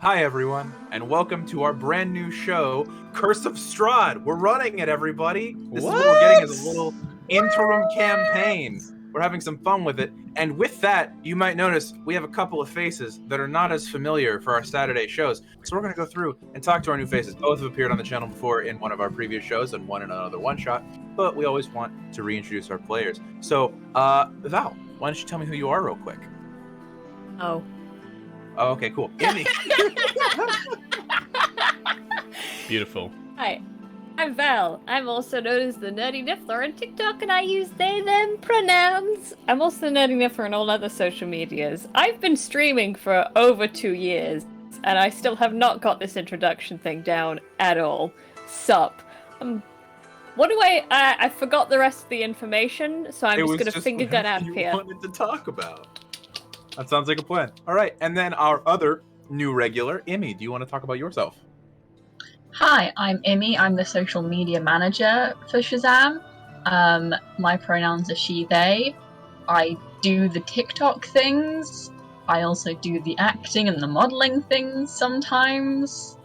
Hi everyone, and welcome to our brand new show, Curse of Strahd. We're running it, everybody. This is what we're getting as a little interim campaign. We're having some fun with it. And with that, you might notice we have a couple of faces that are not as familiar for our Saturday shows. So we're going to go through and talk to our new faces. Both have appeared on the channel before in one of our previous shows and one in another one-shot. But we always want to reintroduce our players. So, Val, why don't you tell me who you are real quick? Oh, okay, cool. Immy. Beautiful. hi. I'm Val. I'm also known as the Nerdy Niffler on TikTok, and I use they, them pronouns. I'm also the Nerdy Niffler on all other social medias. I've been streaming for over 2 years, and I still have not got this introduction thing down at all. Sup. What do I forgot the rest of the information, so I'm just gonna finger gun out of here. You wanted to talk about. That sounds like a plan. All right, and then our other new regular, Immy. Do you want to talk about yourself? Hi, I'm Immy. I'm the social media manager for SHISAM. My pronouns are she, they. I do the TikTok things. I also do the acting and the modeling things sometimes.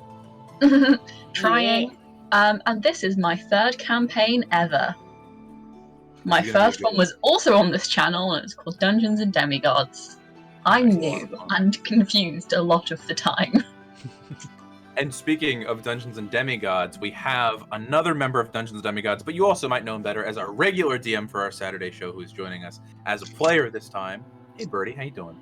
Trying. Yeah. And this is my third campaign ever. My first one was also on this channel, and it's called Dungeons and Demigods. I'm new and confused a lot of the time. And speaking of Dungeons and Demigods, we have another member of Dungeons and Demigods, but you also might know him better as our regular DM for our Saturday show, who's joining us as a player this time. Hey, Burrty, how you doing?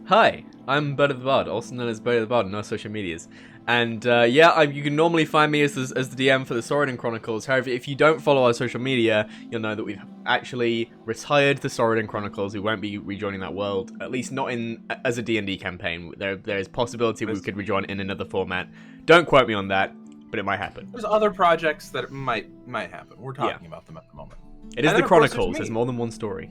Hi, I'm Burrty the Bard, also known as Burrty the Bard on our social medias. And you can normally find me as the DM for the Sorin Chronicles. However, if you don't follow our social media, you'll know that we've actually retired the Sorin Chronicles. We won't be rejoining that world, at least not as a D&D campaign. There is possibility we could rejoin in another format. Don't quote me on that, but it might happen. There's other projects that might happen. We're talking about them at the moment. It is the Chronicles. There's more than one story.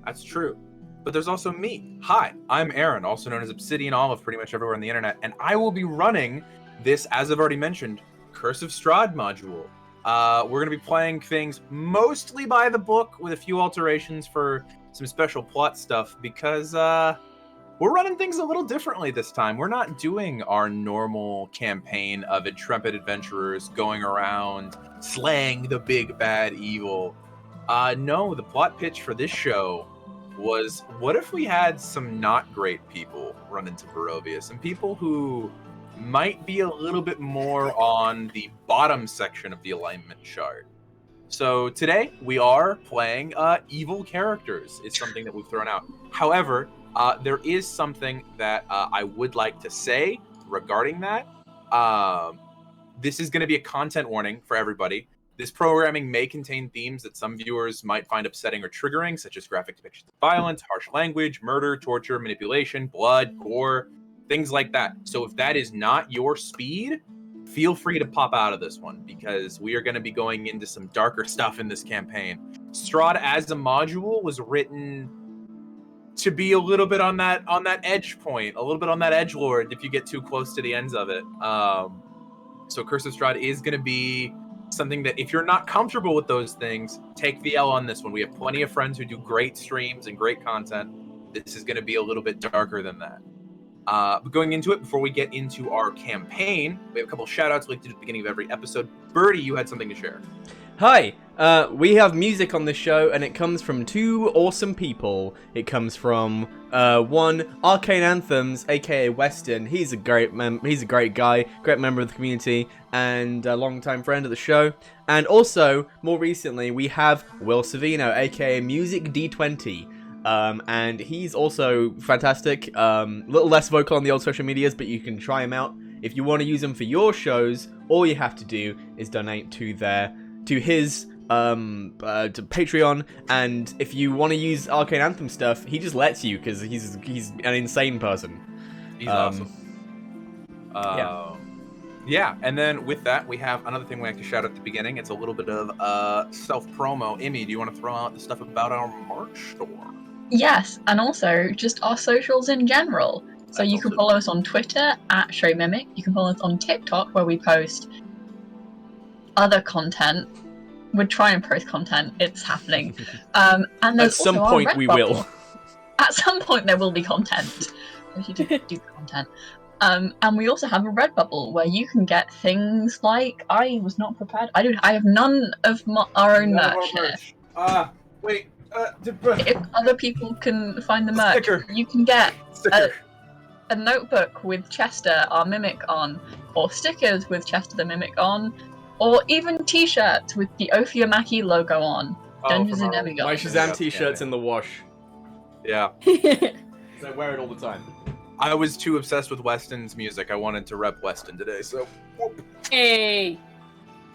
That's true. But there's also me. Hi, I'm Aaron, also known as Obsidian Olive pretty much everywhere on the internet, and I will be running this, as I've already mentioned, Curse of Strahd module. We're going to be playing things mostly by the book with a few alterations for some special plot stuff because we're running things a little differently this time. We're not doing our normal campaign of intrepid adventurers going around slaying the big bad evil. No, the plot pitch for this show was, what if we had some not great people run into Barovia? Some people who might be a little bit more on the bottom section of the alignment chart. So today we are playing evil characters is something that we've thrown out. However, there is something that I would like to say regarding that. This is going to be a content warning for everybody. This programming may contain themes that some viewers might find upsetting or triggering, such as graphic depictions of violence, harsh language, murder, torture, manipulation, blood, gore, things like that. So if that is not your speed, feel free to pop out of this one, because we are going to be going into some darker stuff in this campaign. Strahd as a module was written to be a little bit on that edge point, a little bit on that edgelord if you get too close to the ends of it. So Curse of Strahd is going to be something that, if you're not comfortable with those things, take the L on this one. We have plenty of friends who do great streams and great content. This is going to be a little bit darker than that. But going into it, before we get into our campaign, we have a couple shout outs like we do at the beginning of every episode. Burrty, you had something to share. Hi, we have music on this show, and it comes from two awesome people. It comes from one, Arcane Anthems, aka Weston. He's a great guy, great member of the community, and a long-time friend of the show. And also, more recently, we have Will Savino, aka Music D20. And he's also fantastic. Little less vocal on the old social medias, but you can try him out. If you want to use him for your shows, all you have to do is donate to his to Patreon. And if you want to use Arcane Anthem stuff, he just lets you, because he's an insane person. He's awesome. Yeah, and then with that, we have another thing we like to shout out at the beginning. It's a little bit of self-promo. Immy, do you want to throw out the stuff about our merch store? Yes, and also just our socials in general. So you can follow us on Twitter at SHOWIsAMimic. You can follow us on TikTok, where we post other content. We're trying to post content. It's happening. And there's at some point we will. At some point there will be content. We should do content. And we also have a Redbubble where you can get things like I was not prepared. I have none of our own merch here. Wait. If other people can find the merch, Sticker. you can get Sticker. a notebook with Chester, our mimic, on, or stickers with Chester the Mimic on, or even T-shirts with the Ophiomaki logo on. Dungeons and My Demigods. SHISAM t-shirt's in the wash. Yeah. So I wear it all the time. I was too obsessed with Weston's music. I wanted to rep Weston today, so. Hey.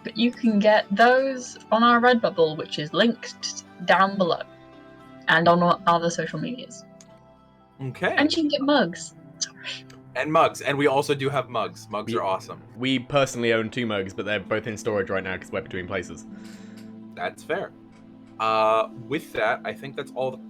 But you can get those on our Redbubble, which is linked down below, and on our other social medias. Okay. And you can get mugs. And mugs. And we also do have mugs. Mugs are awesome. We personally own 2 mugs, but they're both in storage right now because we're between places. That's fair. With that, I think that's all the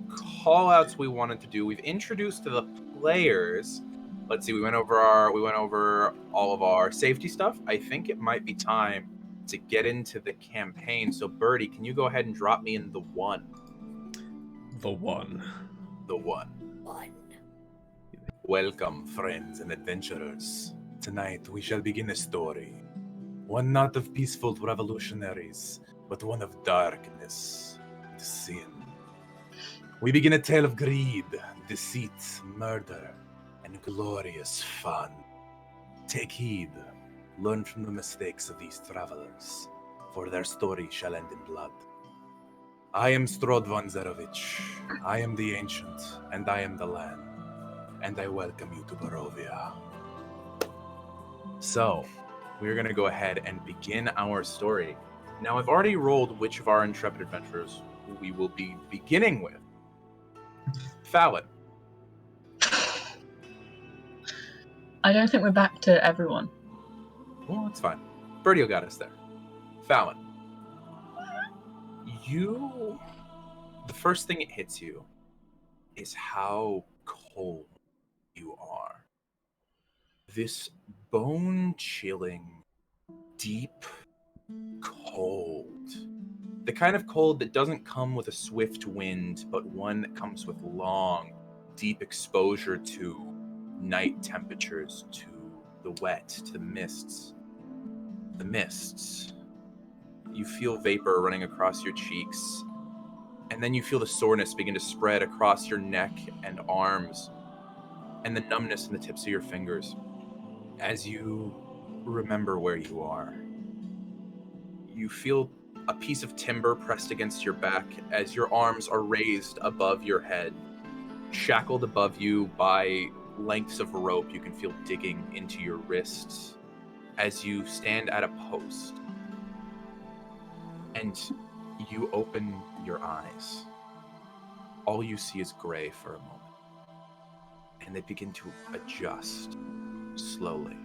call-outs we wanted to do. We've introduced to the players. Let's see, we went over all of our safety stuff. I think it might be time to get into the campaign. So Burrty, can you go ahead and drop me in the 1? The 1. The 1. Welcome, friends and adventurers. Tonight we shall begin a story. One not of peaceful revolutionaries, but one of darkness, sin. We begin a tale of greed, deceit, murder, and glorious fun. Take heed, learn from the mistakes of these travelers, for their story shall end in blood. I am Strahd von Zerovich. I am the ancient, and I am the land, and I welcome you to Barovia. So, we're going to go ahead and begin our story. Now, I've already rolled which of our intrepid adventurers we will be beginning with. Fallon. I don't think we're back to everyone. Well, that's fine. Burrty got us there. Fallon. The first thing it hits you is how cold you are. This bone-chilling, deep cold. The kind of cold that doesn't come with a swift wind, but one that comes with long, deep exposure to night temperatures, to the wet, to the mists. The mists. You feel vapor running across your cheeks, and then you feel the soreness begin to spread across your neck and arms, and the numbness in the tips of your fingers as you remember where you are. You feel a piece of timber pressed against your back as your arms are raised above your head, shackled above you by lengths of rope you can feel digging into your wrists as you stand at a post. And you open your eyes. All you see is gray for a moment. And they begin to adjust slowly.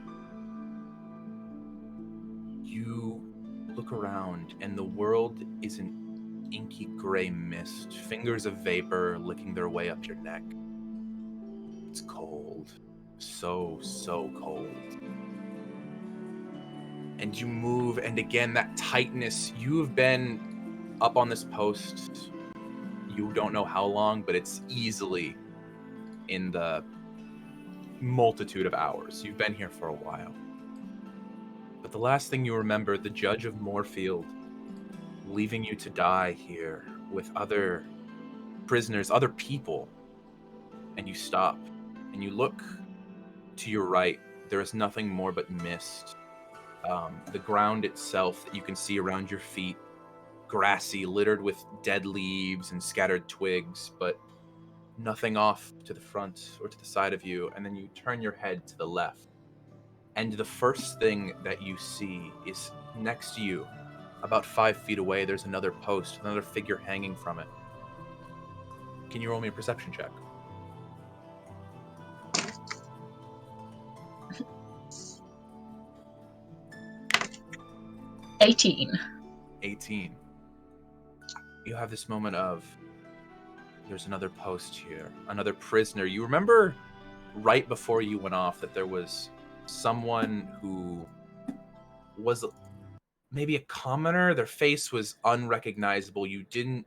You look around, and the world is an inky gray mist, fingers of vapor licking their way up your neck. It's cold. So cold. And you move, and again, that tightness. You have been up on this post, you don't know how long, but it's easily in the multitude of hours. You've been here for a while. But the last thing you remember, the judge of Moorfield leaving you to die here with other prisoners, other people. And you stop, and you look to your right. There is nothing more but mist. The ground itself that you can see around your feet, grassy, littered with dead leaves and scattered twigs, but nothing off to the front or to the side of you. And then you turn your head to the left, and the first thing that you see is next to you, about 5 feet away, there's another post, another figure hanging from it. Can you roll me a perception check? $18. 18. You have this moment of, there's another post here, another prisoner. You remember right before you went off that there was someone who was maybe a commoner. Their face was unrecognizable. You didn't,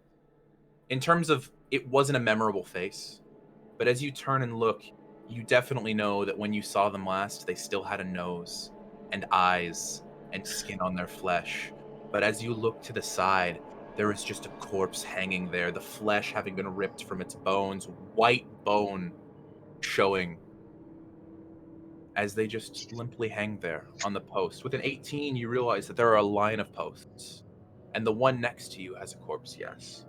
in terms of, it wasn't a memorable face. But as you turn and look, You definitely know that when you saw them last, they still had a nose and eyes and skin on their flesh. But as you look to the side, there is just a corpse hanging there, the flesh having been ripped from its bones, white bone showing as they just limply hang there on the post. With an 18, you realize that there are a line of posts, and the one next to you has a corpse, yes.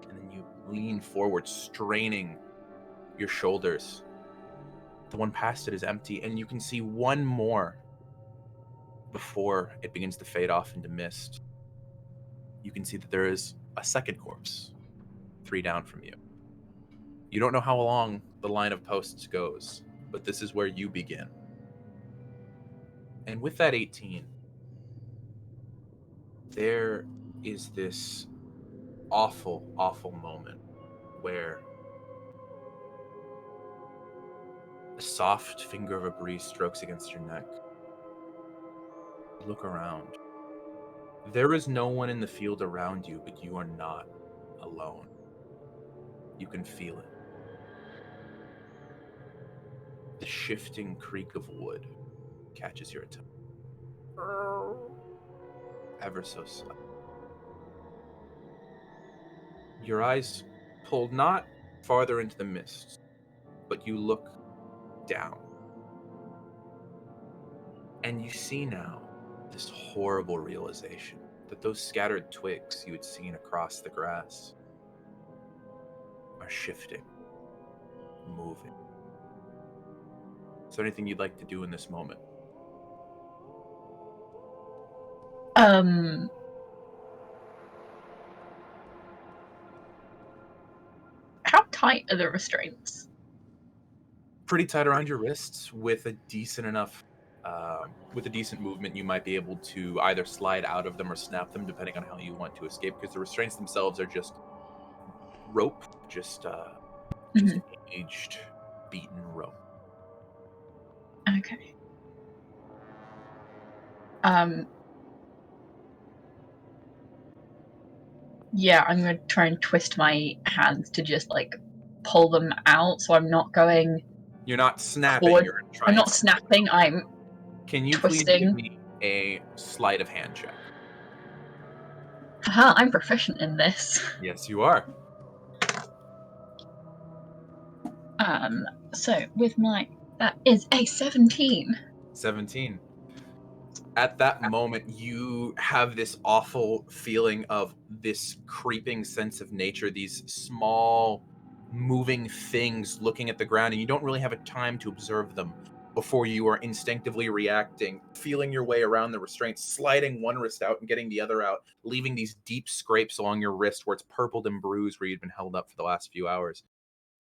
And then you lean forward, straining your shoulders. The one past it is empty, and you can see one more before it begins to fade off into mist. You can see that there is a second corpse, 3 down from you. You don't know how long the line of posts goes, but this is where you begin. And with that 18, there is this awful, awful moment where a soft finger of a breeze strokes against your neck. You look around. There is no one in the field around you, but you are not alone. You can feel it. The shifting creak of wood catches your attention. Ever so slightly. Your eyes pulled not farther into the mist, but you look down. And you see now this horrible realization that those scattered twigs you had seen across the grass are shifting, moving. Is there anything you'd like to do in this moment? How tight are the restraints? Pretty tight around your wrists. With a decent movement, you might be able to either slide out of them or snap them, depending on how you want to escape. Because the restraints themselves are just rope, just aged, beaten rope. Okay. Yeah, I'm gonna try and twist my hands to just like pull them out, so I'm not going. You're not snapping. Forward. You're trying. I'm not snapping. I'm. Can you twisting. please give me a sleight of hand check? Haha, I'm proficient in this. Yes, you are. So with that is a 17. 17. At that moment, you have this awful feeling of this creeping sense of nature, these small moving things looking at the ground, and you don't really have a time to observe them before you are instinctively reacting, feeling your way around the restraints, sliding one wrist out and getting the other out, leaving these deep scrapes along your wrist where it's purpled and bruised where you'd been held up for the last few hours.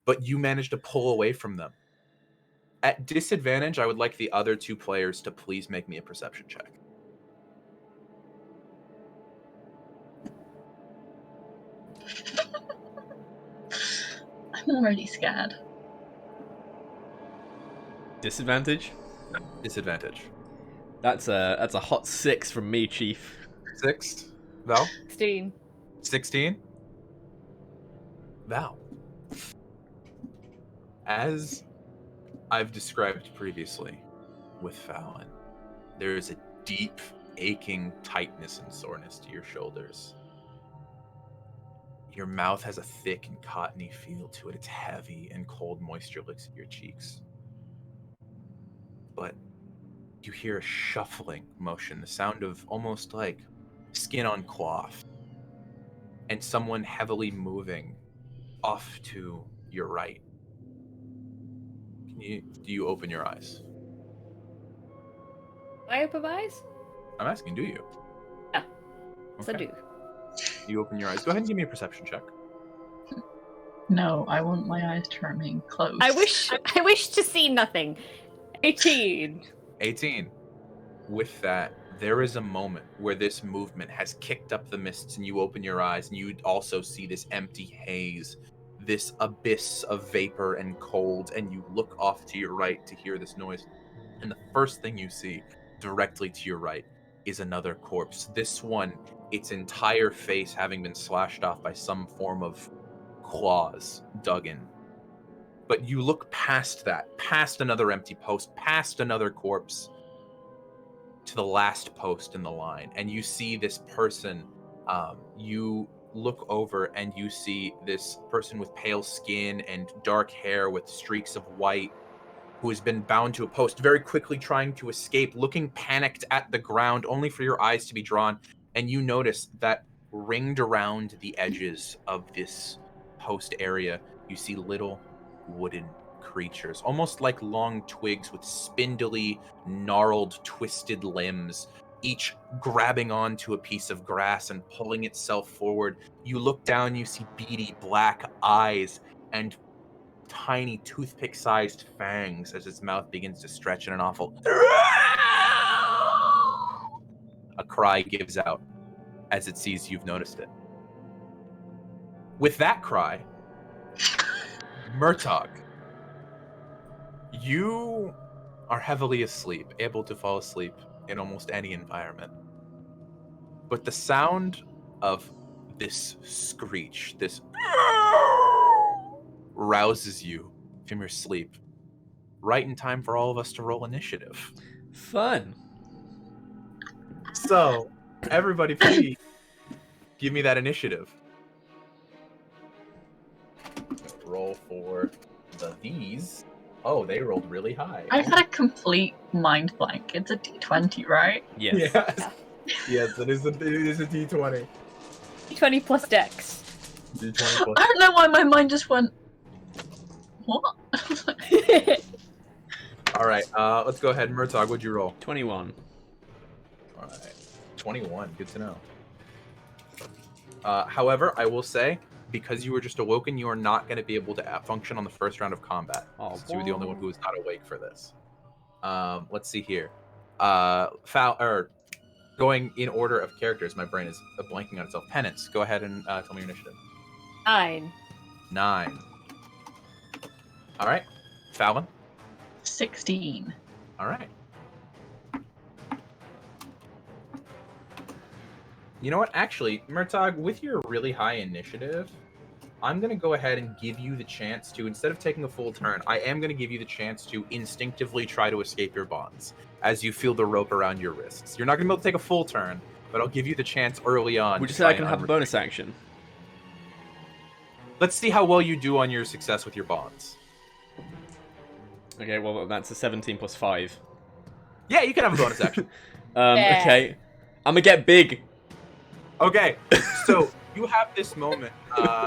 But you managed to pull away from them. At disadvantage, I would like the other 2 players to please make me a perception check. I'm already scared. Disadvantage? Disadvantage. That's a hot 6 from me, Chief. 6. Val? 16. 16. Val. As I've described previously with Fallon, there is a deep, aching tightness and soreness to your shoulders. Your mouth has a thick and cottony feel to it. It's heavy, and cold moisture licks at your cheeks. But you hear a shuffling motion, the sound of almost like skin on cloth, and someone heavily moving off to your right. Do you open your eyes? I open my eyes? I'm asking, do you? Yeah. Yes, I Okay. do. You open your eyes. Go ahead and give me a perception check. No, I want my eyes to remain closed. I wish to see nothing. 18. 18. With that, there is a moment where this movement has kicked up the mists and you open your eyes and you also see this empty haze, this abyss of vapor and cold, and you look off to your right to hear this noise. And the first thing you see directly to your right is another corpse. This one, its entire face having been slashed off by some form of claws dug in. But you look past that, past another empty post, past another corpse, to the last post in the line, and you see this person. You look over and you see this person with pale skin and dark hair with streaks of white, who has been bound to a post, very quickly trying to escape, looking panicked at the ground, only for your eyes to be drawn. And you notice that ringed around the edges of this post area, you see little wooden creatures, almost like long twigs with spindly, gnarled, twisted limbs, each grabbing onto a piece of grass and pulling itself forward. You look down, you see beady black eyes and tiny toothpick-sized fangs as its mouth begins to stretch in an awful... A cry gives out as it sees you've noticed it. With that cry, Murtog, you are heavily asleep, able to fall asleep in almost any environment. But the sound of this screech, this rouses you from your sleep, right in time for all of us to roll initiative. Fun. So, everybody please give me that initiative. Roll for these. Oh, they rolled really high. I've had a complete mind blank. It's a D20, right? Yes. Yes. Yes, it is a D20. 20 plus dex. D20 plus. I don't know why my mind just went. What? All right, let's go ahead. Murtog, what'd you roll? 21. All right, 21. Good to know. However, I will say, because you were just awoken, you are not going to be able to function on the first round of combat. Since you were the only one who was not awake for this. Let's see here. Going in order of characters, my brain is blanking on itself. Penance, go ahead and tell me your initiative. 9. 9. All right. Fallon. 16. All right. You know what? Actually, Murtog, with your really high initiative, I'm going to go ahead and give you the chance to, instead of taking a full turn, I am going to give you the chance to instinctively try to escape your bonds as you feel the rope around your wrists. You're not going to be able to take a full turn, but I'll give you the chance early on. Would you say I can have a bonus action? Let's see how well you do on your success with your bonds. Okay, well, that's a 17 plus 5. Yeah, you can have a bonus action. Yeah. Okay. I'm gonna get big. Okay, so you have this moment,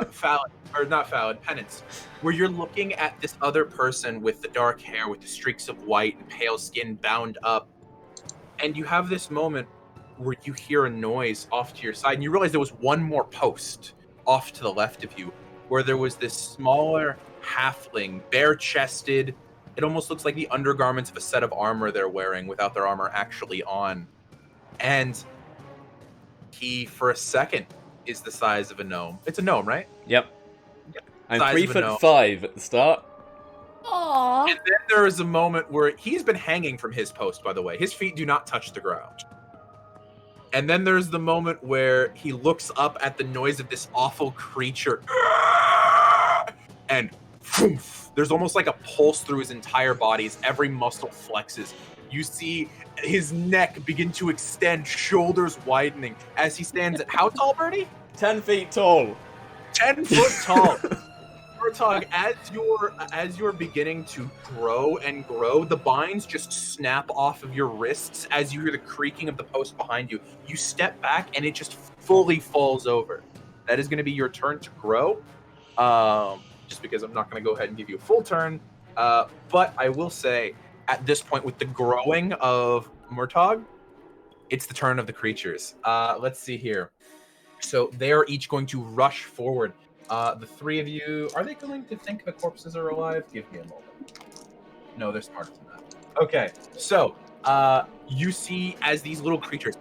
Fallon, or not Fallon, Penance, where you're looking at this other person with the dark hair, with the streaks of white and pale skin bound up, and you have this moment where you hear a noise off to your side, and you realize there was one more post off to the left of you, where there was this smaller halfling, bare-chested. It almost looks like the undergarments of a set of armor they're wearing without their armor actually on. And he, for a second, is the size of a gnome. It's a gnome, right? Yep. Yep. I'm Size 3 of a foot gnome. 5 at the start. Aww. And then there is a moment where he's been hanging from his post, by the way. His feet do not touch the ground. And then there's the moment where he looks up at the noise of this awful creature. And there's almost like a pulse through his entire body as every muscle flexes. You see his neck begin to extend, shoulders widening, as he stands at how tall, Burrty? 10 feet tall. 10 foot tall. Murtog, as you're beginning to grow and grow, the binds just snap off of your wrists as you hear the creaking of the post behind you. You step back and it just fully falls over. That is going to be your turn to grow. Just because I'm not going to go ahead and give you a full turn. But I will say, at this point, with the growing of Murtog, it's the turn of the creatures. Let's see here. So they are each going to rush forward. The three of you, are they going to think the corpses are alive? Give me a moment. No, they're smarter than that. Okay, so you see as these little creatures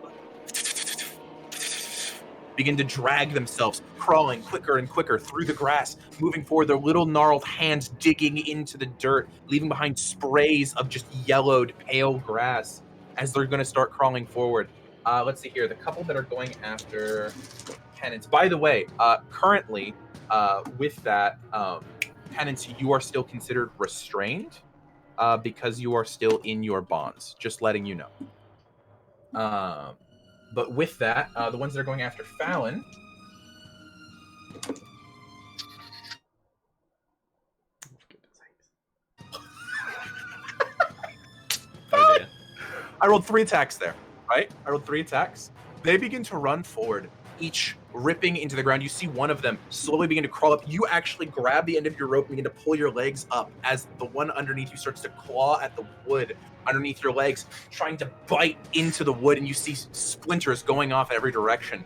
begin to drag themselves, crawling quicker and quicker through the grass, moving forward, their little gnarled hands digging into the dirt, leaving behind sprays of just yellowed, pale grass as they're going to start crawling forward. Let's see here. The couple that are going after Penance. By the way, currently, with that, Penance, you are still considered restrained because you are still in your bonds. Just letting you know. But with that, the ones that are going after Fallon. Oh dear. I rolled 3 attacks there, right? I rolled 3 attacks. They begin to run forward, each ripping into the ground. You see one of them slowly begin to crawl up. You actually grab the end of your rope and begin to pull your legs up as the one underneath you starts to claw at the wood underneath your legs, trying to bite into the wood, and you see splinters going off in every direction.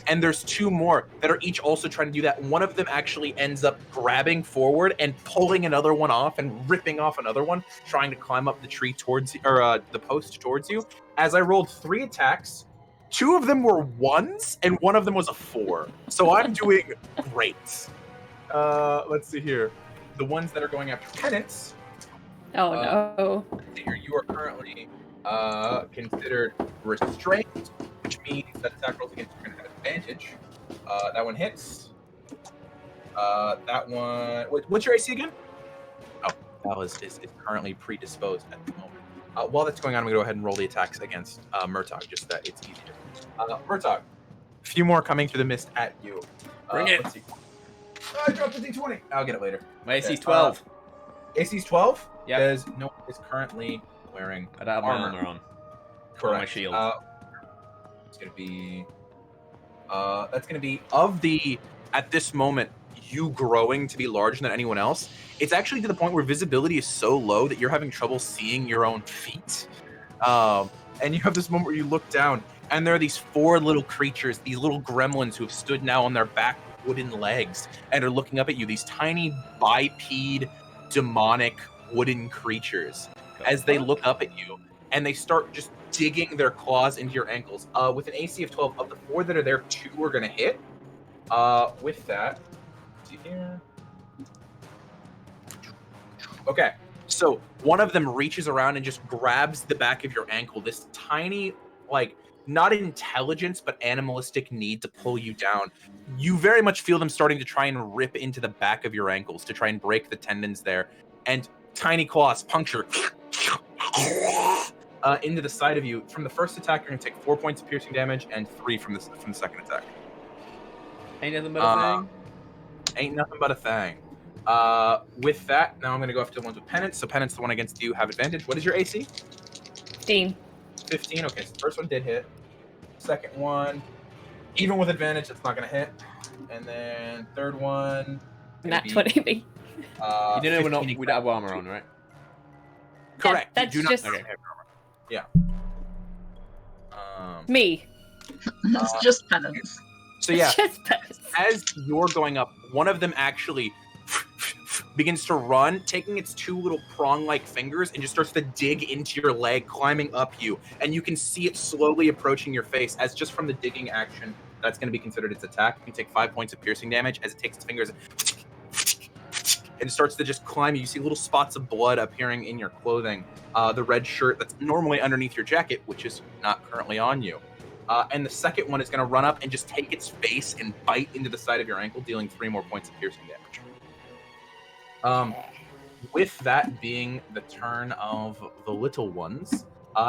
And there's 2 more that are each also trying to do that. One of them actually ends up grabbing forward and pulling another one off and ripping off another one, trying to climb up the tree towards you, or the post towards you. As I rolled 3 attacks, 2 of them were 1s and one of them was a 4. So I'm doing great. Let's see here. The ones that are going after Penance. Oh no. Here, you are currently considered restrained, which means that attack rolls against you are going to have advantage. That one hits. That one. What's your AC again? Oh, Val is currently predisposed at the moment. While that's going on, I'm going to go ahead and roll the attacks against Murtog, just that it's easier. Murtog, a few more coming through the mist at you. Bring it. Let's see. I dropped the D20. I'll get it later. My AC's 12. AC's 12? Yeah. Because no one is currently wearing I don't have my armor on. Correct. Or my shield. It's going to be... that's going to be, of the, at this moment, you growing to be larger than anyone else, it's actually to the point where visibility is so low that you're having trouble seeing your own feet. And you have this moment where you look down, and there are these 4 little creatures, these little gremlins who have stood now on their back wooden legs and are looking up at you, these tiny biped, demonic wooden creatures. As they look up at you, and they start just digging their claws into your ankles. With an AC of 12, of the 4 that are there, 2 are going to hit. With that, let's see here. Okay, so one of them reaches around and just grabs the back of your ankle. This tiny, like, not intelligence, but animalistic need to pull you down. You very much feel them starting to try and rip into the back of your ankles to try and break the tendons there. And tiny claws puncture into the side of you. From the first attack, you're going to take 4 points of piercing damage and 3 from the second attack. Ain't nothing but a thing. Ain't nothing but a thing. With that, now I'm going to go after the ones with Penance. So Penance, the one against you, have advantage. What is your AC? 15. 15. Okay, so the first one did hit. Second one, even with advantage, it's not going to hit. And then third one... Nat 20. You didn't know we don't have armor on, right? Correct. That's you do just... not have armor. Yeah. Me. That's just Penance. So yeah, Just Penance. as you're going up, one of them actually begins to run, taking its 2 little prong-like fingers and just starts to dig into your leg, climbing up you. And you can see it slowly approaching your face as just from the digging action, that's going to be considered its attack. You can take 5 points of piercing damage as it takes its fingers and starts to just climb you. You see little spots of blood appearing in your clothing. The red shirt that's normally underneath your jacket, which is not currently on you. And the second one is going to run up and just take its face and bite into the side of your ankle, dealing 3 more points of piercing damage. With that being the turn of the little ones,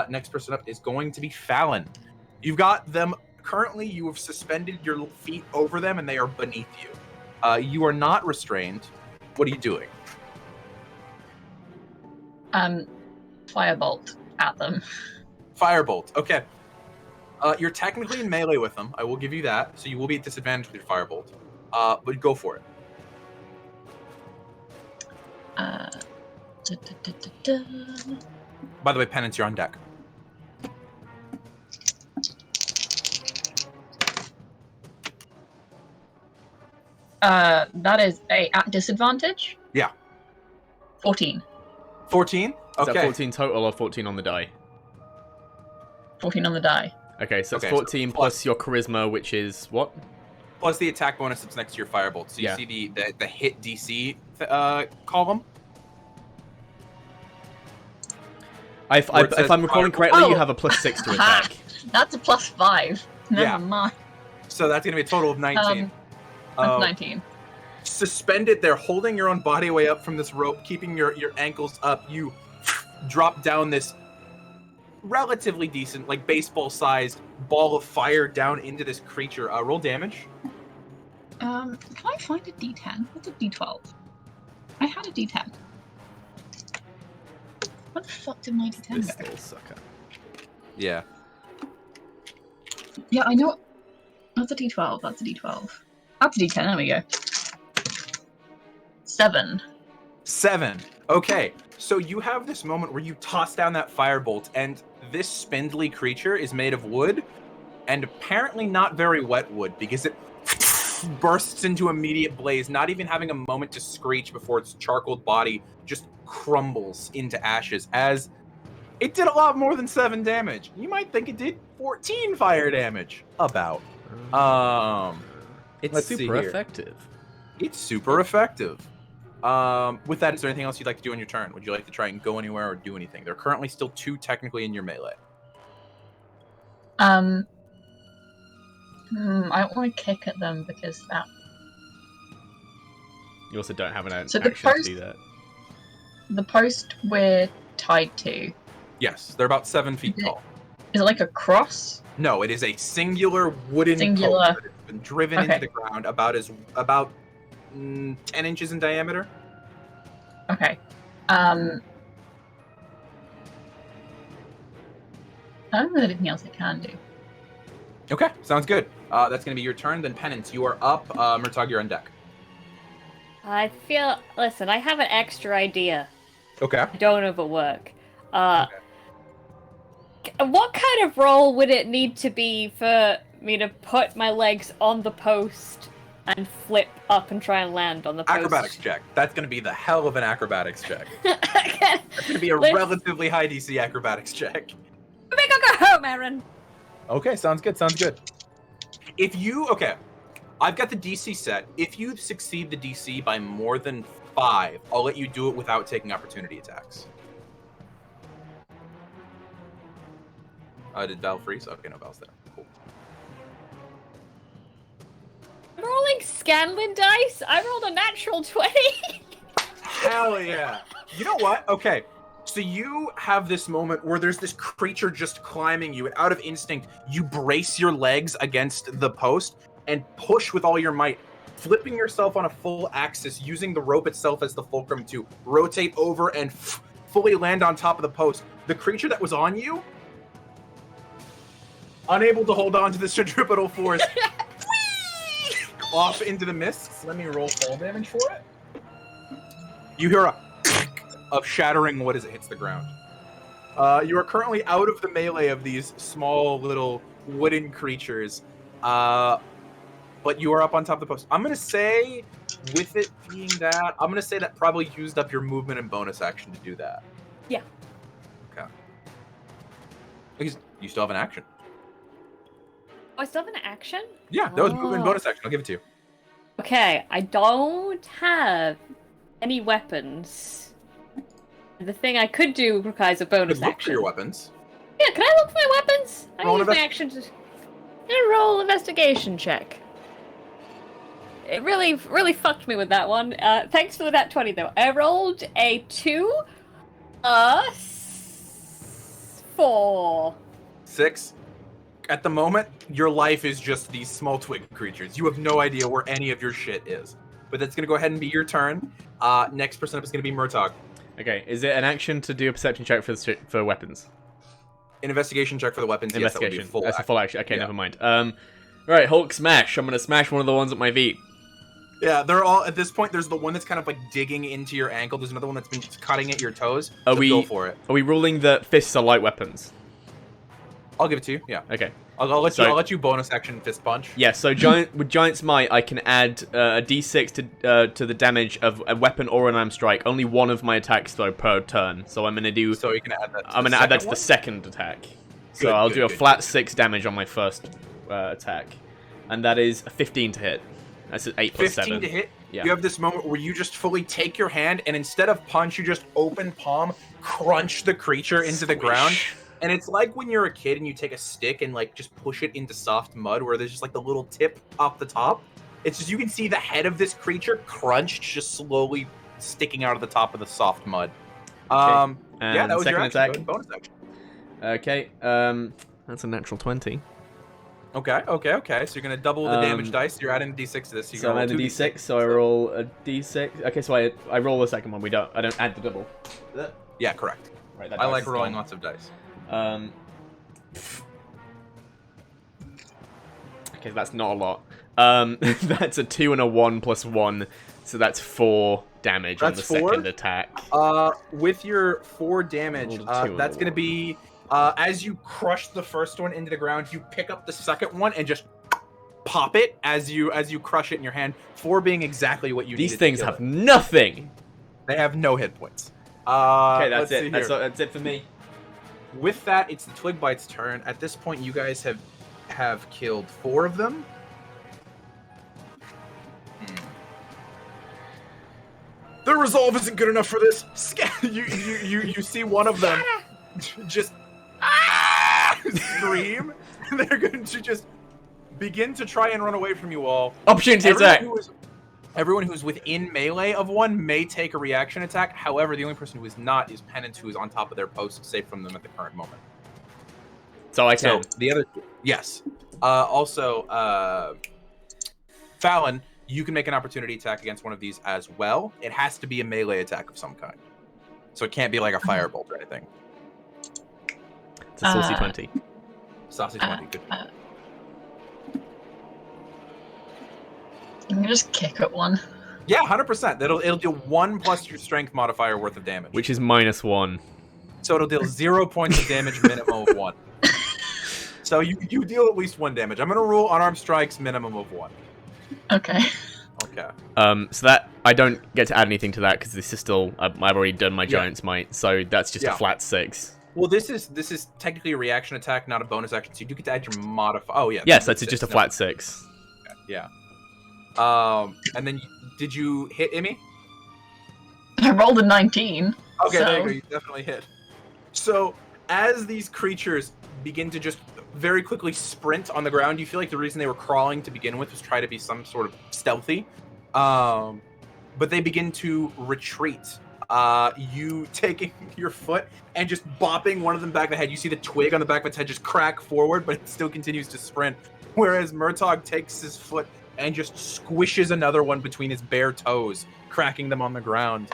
next person up is going to be Fallon. You've got them currently, you have suspended your feet over them and they are beneath you. You are not restrained. What are you doing? Firebolt at them. Firebolt. Okay. You're technically in melee with them. I will give you that. So you will be at disadvantage with your firebolt. But go for it. By the way, Penance, you're on deck. That is at disadvantage? Yeah. 14. 14? Is Okay. that 14 total or 14 on the die? 14 on the die. Okay, so that's Okay, so 14 plus your charisma, which is what? Plus the attack bonus that's next to your firebolt. So you Yeah. see the hit DC column? If Where it says I'm recalling firebolt. correctly, you Oh. have a +6 to attack. That's a +5. Never Yeah. mind. So that's going to be a total of 19. That's 19. suspended there, holding your own body weight up from this rope, keeping your ankles up, you drop down this relatively decent, like baseball-sized ball of fire down into this creature. Roll damage. Can I find a D10? What's a D12? I had a D10. What the fuck did my D10 This go? little sucker. Yeah. Yeah, I know. That's a D12. That's a D12. That's a D10. There we go. 7. 7. Okay, so you have this moment where you toss down that firebolt, and this spindly creature is made of wood, and apparently not very wet wood, because it bursts into immediate blaze, not even having a moment to screech before its charcoaled body just crumbles into ashes, as it did a lot more than 7 damage. You might think it did 14 fire damage. About. It's Let's see super here. effective. It's super effective. With that, is there anything else you'd like to do on your turn? Would you like to try and go anywhere or do anything? There are currently still 2 technically in your melee. I don't want to kick at them because that. You also don't have an So the action to post- do that. The post we're tied to. Yes, they're about 7 feet Is it- tall. Is it like a cross? No, it is a singular wooden Singular. post that has been driven Okay. into the ground about 10 inches in diameter. Okay. I don't know anything else I can do. Okay, sounds good. That's going to be your turn. Then Penance, you are up. Murtog, you're on deck. I feel. Listen, I have an extra idea. Okay. Don't overwork. What kind of roll would it need to be for me to put my legs on the post and flip up and try and land on the post? Acrobatics check. That's going to be the hell of an acrobatics check. That's going to be a relatively high DC acrobatics check. Make her go home, Aaron. Okay, sounds good, Okay, I've got the DC set. If you succeed the DC by more than 5, I'll let you do it without taking opportunity attacks. Did Val freeze? Okay, no, Val's there. Cool. I'm rolling Scanlan dice. I rolled a natural 20. Hell yeah. You know what? Okay. So you have this moment where there's this creature just climbing you, and out of instinct, you brace your legs against the post and push with all your might, flipping yourself on a full axis, using the rope itself as the fulcrum to rotate over and fully land on top of the post. The creature that was on you, unable to hold on to the centripetal force, off into the mists. Let me roll fall damage for it. You hear a of shattering wood as it hits the ground. You are currently out of the melee of these small little wooden creatures, but you are up on top of the post. I'm gonna say, with it being that, I'm gonna say that probably used up your movement and bonus action to do that. Yeah. Okay. Because you still have an action. Oh, I still have an action? Yeah, that was movement and bonus action. I'll give it to you. Okay, I don't have any weapons. The thing I could do requires a bonus Look for action. your weapons. Yeah, can I look for my weapons? I Roll use an my action to roll investigation check. It really fucked me with that one. Thanks for that 20 though. I rolled a 2, 4. 6. At the moment, your life is just these small twig creatures. You have no idea where any of your shit is. But that's going to go ahead and be your turn. Next person up is going to be Murtog. Okay, is it an action to do a perception check for weapons? An investigation check for the weapons. Yes, that would be Investigation. full That's a action. full action. Okay, Yeah. never mind. Right, Hulk smash. I'm gonna smash one of the ones at my feet. Yeah, they're all at this point. There's the one that's kind of like digging into your ankle. There's another one that's been cutting at your toes. Are So we- go for it? Are we ruling that fists are light weapons? I'll give it to you. Yeah, Okay. I'll let you bonus action fist punch. Yeah. So with Giant's Might, I can add a D6 to the damage of a weapon or an unarmed strike. Only one of my attacks though per turn. So I'm gonna do. So you can add that. I'm gonna add that to the second attack. So Good, I'll good, do a good, flat good. 6 damage on my first attack, and that is a 15 to hit. That's an 8 plus 15 7. to hit. Yeah. You have this moment where you just fully take your hand and instead of punch, you just open palm, crunch the creature into the ground. Squish. And it's like when you're a kid and you take a stick and like just push it into soft mud where there's just like the little tip off the top. It's just you can see the head of this creature crunched, just slowly sticking out of the top of the soft mud. And Yeah, that was second your action. attack. Go ahead, bonus action. Okay, that's a natural 20. Okay. So you're gonna double the damage dice. You're adding a d6 to this. So, So I'm adding a d6, so I roll a d6. Okay, so I roll the second one. I don't add the double. Yeah, correct. Right, I like rolling lots of dice. Okay, that's not a lot. That's a 2 and a 1 plus 1, so that's 4 damage on the second attack. With your 4 damage, that's gonna be as you crush the first one into the ground, you pick up the second one and just pop it as you crush it in your hand. 4 being exactly what you need. These things have nothing. They have no hit points. Okay, that's it. That's it for me. With that, it's the Twig Bite's turn. At this point, you guys have killed 4 of them. Their resolve isn't good enough for this. You see one of them just scream, and they're going to just begin to try and run away from you all. Opportunity attack. Everyone who's within melee of one may take a reaction attack. However, the only person who is not is Penance, who is on top of their post, safe from them at the current moment. So I can. So the other, yes. Also, Fallon, you can make an opportunity attack against one of these as well. It has to be a melee attack of some kind. So it can't be like a firebolt or anything. It's a saucy 20. Saucy 20, good. You can just kick at one. Yeah, 100%. It'll do 1 plus your strength modifier worth of damage. Which is -1. So it'll deal 0 points of damage, minimum of 1. So you deal at least 1 damage. I'm gonna rule unarmed strikes minimum of 1. Okay. Okay. So that I don't get to add anything to that because this is still I've already done my Giant's Might, so that's just a flat 6. Well, this is technically a reaction attack, not a bonus action. So you do get to add your modifier. Oh yeah. Yes, that's just a flat 6. Okay, yeah. And then did you hit Immy? I rolled a 19. Okay, so... there you go. You definitely hit. So as these creatures begin to just very quickly sprint on the ground, you feel like the reason they were crawling to begin with was try to be some sort of stealthy. But they begin to retreat. You taking your foot and just bopping one of them back in the head. You see the twig on the back of its head just crack forward, but it still continues to sprint. Whereas Murtog takes his foot and just squishes another one between his bare toes, cracking them on the ground.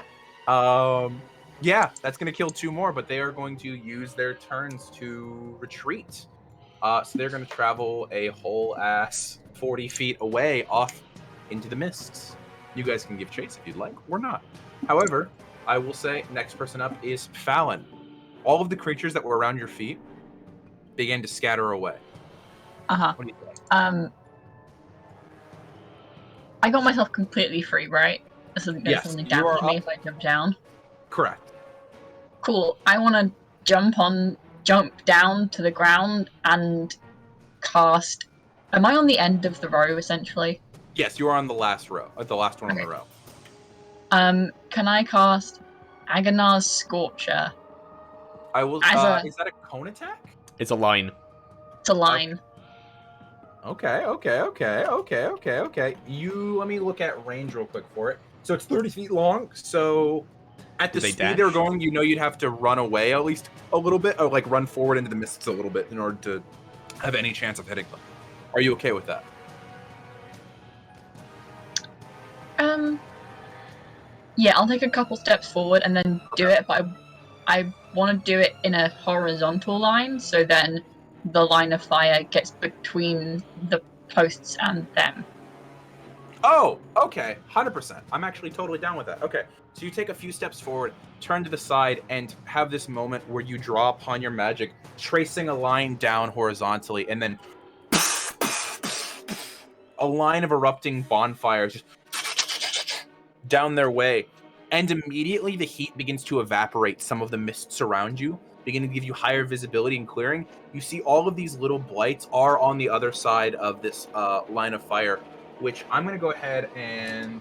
Yeah, that's going to kill 2 more, but they are going to use their turns to retreat. So they're going to travel a whole ass 40 feet away off into the mists. You guys can give chase if you'd like, or not. However, I will say next person up is Fallon. All of the creatures that were around your feet began to scatter away. Uh-huh. What do you think? I got myself completely free, right? This isn't going to only damage me if I jump down. Correct. Cool. I want to jump down to the ground and cast... Am I on the end of the row, essentially? Yes, you are on the last row. The last one on the row. Can I cast Agonar's Scorcher? I will... Is that a cone attack? It's a line. It's a line. Okay. Let me look at range real quick for it. So it's 30 feet long, so at the speed they're going, you know you'd have to run away at least a little bit, or like run forward into the mists a little bit in order to have any chance of hitting them. Are you okay with that? Yeah, I'll take a couple steps forward and then do it, but I want to do it in a horizontal line, so then the line of fire gets between the posts and them. Oh, okay. 100%. I'm actually totally down with that. Okay. So you take a few steps forward, turn to the side, and have this moment where you draw upon your magic, tracing a line down horizontally, and then a line of erupting bonfires just down their way. And immediately the heat begins to evaporate some of the mists around you, beginning to give you higher visibility and clearing. You see all of these little blights are on the other side of this line of fire, which I'm going to go ahead and